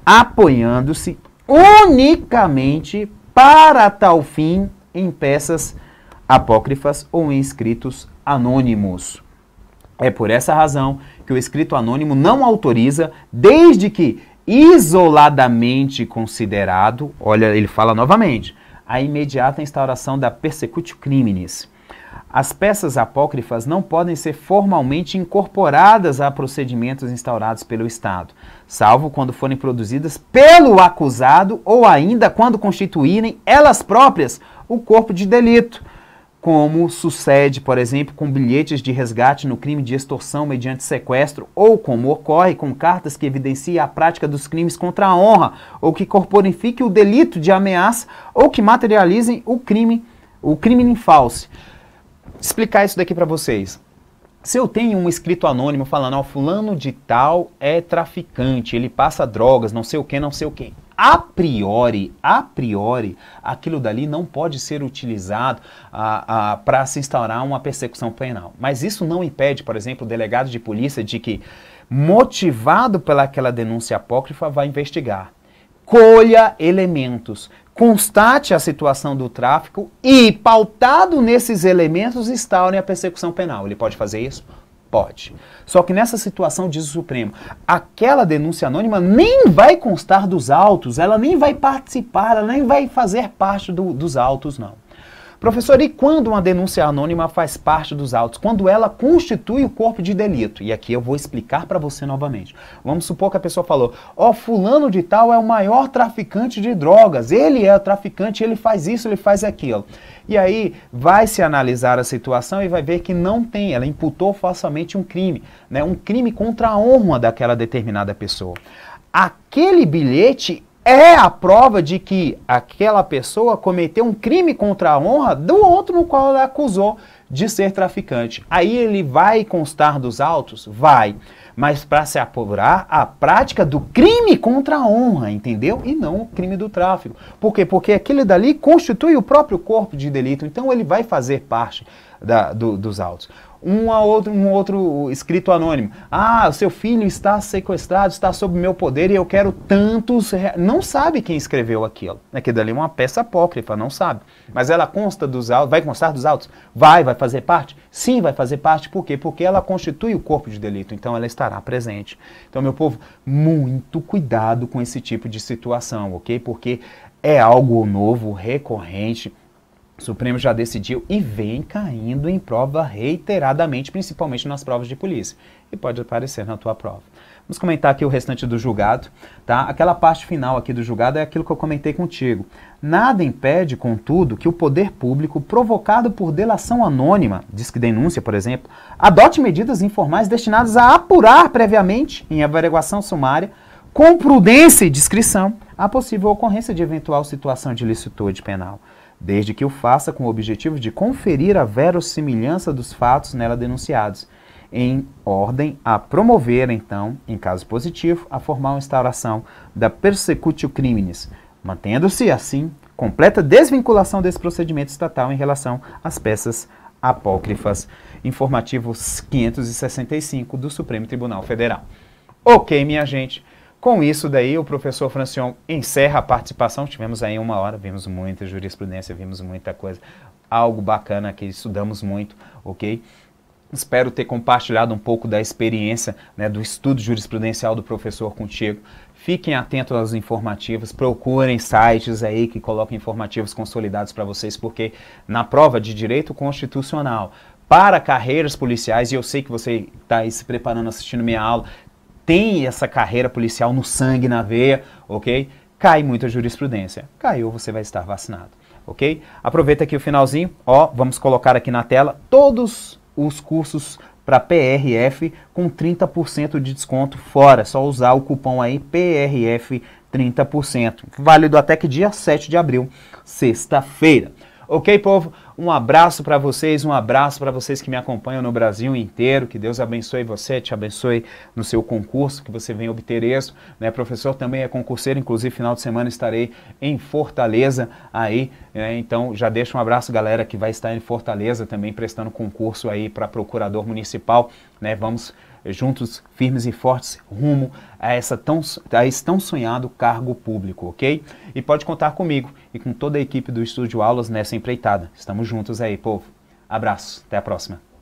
apoiando-se unicamente para tal fim em peças apócrifas ou em escritos anônimos. É por essa razão que o escrito anônimo não autoriza, desde que isoladamente considerado, olha, ele fala novamente, a imediata instauração da persecutio criminis. As peças apócrifas não podem ser formalmente incorporadas a procedimentos instaurados pelo Estado, salvo quando forem produzidas pelo acusado ou ainda quando constituírem elas próprias o corpo de delito. como sucede, por exemplo, com bilhetes de resgate no crime de extorsão mediante sequestro, ou como ocorre com cartas que evidenciem a prática dos crimes contra a honra, ou que corporifiquem o delito de ameaça, ou que materializem o crime in false. Explicar isso daqui para vocês. Se eu tenho um escrito anônimo falando, ó, fulano de tal é traficante, ele passa drogas, não sei o que, não sei o que. A priori, aquilo dali não pode ser utilizado para se instaurar uma persecução penal. Mas isso não impede, por exemplo, o delegado de polícia de que, motivado pelaquela denúncia apócrifa, vai investigar. Colha elementos, constate a situação do tráfico e, pautado nesses elementos, instaure a persecução penal. Ele pode fazer isso? Pode. Só que nessa situação, diz o Supremo, aquela denúncia anônima nem vai constar dos autos, ela nem vai participar, ela nem vai fazer parte dos autos, não. Professor, e quando uma denúncia anônima faz parte dos autos? Quando ela constitui o corpo de delito. E aqui eu vou explicar para você novamente. Vamos supor que a pessoa falou, ó, fulano de tal é o maior traficante de drogas, ele é o traficante, ele faz isso, ele faz aquilo. E aí vai se analisar a situação e vai ver que não tem, ela imputou falsamente um crime, né? Um crime contra a honra daquela determinada pessoa. Aquele bilhete é a prova de que aquela pessoa cometeu um crime contra a honra do outro no qual ela acusou de ser traficante. Aí ele vai constar dos autos? Vai. Mas para se apurar a prática do crime contra a honra, entendeu? E não o crime do tráfico. Por quê? Porque aquele dali constitui o próprio corpo de delito, então ele vai fazer parte dos autos. Um outro escrito anônimo. Ah, o seu filho está sequestrado, está sob meu poder e eu quero tantos reais. Não sabe quem escreveu aquilo. Aquilo dali é uma peça apócrifa, não sabe. Mas ela consta dos autos, vai constar dos autos? Vai fazer parte? Sim, vai fazer parte. Por quê? Porque ela constitui o corpo de delito, então ela estará presente. Então, meu povo, muito cuidado com esse tipo de situação, ok? Porque é algo novo, recorrente. O Supremo já decidiu e vem caindo em prova reiteradamente, principalmente nas provas de polícia. E pode aparecer na tua prova. Vamos comentar aqui o restante do julgado, tá? Aquela parte final aqui do julgado é aquilo que eu comentei contigo. Nada impede, contudo, que o poder público, provocado por delação anônima, diz que denúncia, por exemplo, adote medidas informais destinadas a apurar previamente, em averiguação sumária, com prudência e discrição, a possível ocorrência de eventual situação de licitude penal, desde que o faça com o objetivo de conferir a verossimilhança dos fatos nela denunciados, em ordem a promover, então, em caso positivo, a formal instauração da persecutio criminis, mantendo-se, assim, completa desvinculação desse procedimento estatal em relação às peças apócrifas. Informativos 565 do Supremo Tribunal Federal. Ok, minha gente. Com isso daí, o professor Francion encerra a participação. Tivemos aí 1 hora, vimos muita jurisprudência, vimos muita coisa. Algo bacana que estudamos muito, ok? Espero ter compartilhado um pouco da experiência, né, do estudo jurisprudencial do professor contigo. Fiquem atentos aos informativos, procurem sites aí que colocam informativos consolidados para vocês, porque na prova de direito constitucional, para carreiras policiais, e eu sei que você está aí se preparando, assistindo minha aula, tem essa carreira policial no sangue, na veia, ok? Cai muita jurisprudência. Caiu, você vai estar vacinado, ok? Aproveita aqui o finalzinho, ó, vamos colocar aqui na tela todos os cursos para PRF com 30% de desconto fora. Só usar o cupom aí PRF 30%. Válido até que dia 7 de abril, sexta-feira. Ok, povo? Um abraço para vocês que me acompanham no Brasil inteiro, que Deus abençoe você, te abençoe no seu concurso, que você venha obter êxito, né? Professor também é concurseiro, inclusive final de semana estarei em Fortaleza aí, né? Então já deixa um abraço, galera, que vai estar em Fortaleza também prestando concurso aí para procurador municipal, né? Vamos juntos, firmes e fortes, rumo a esse tão sonhado cargo público, ok? E pode contar comigo e com toda a equipe do Estúdio Aulas nessa empreitada. Estamos juntos aí, povo. Abraço, até a próxima.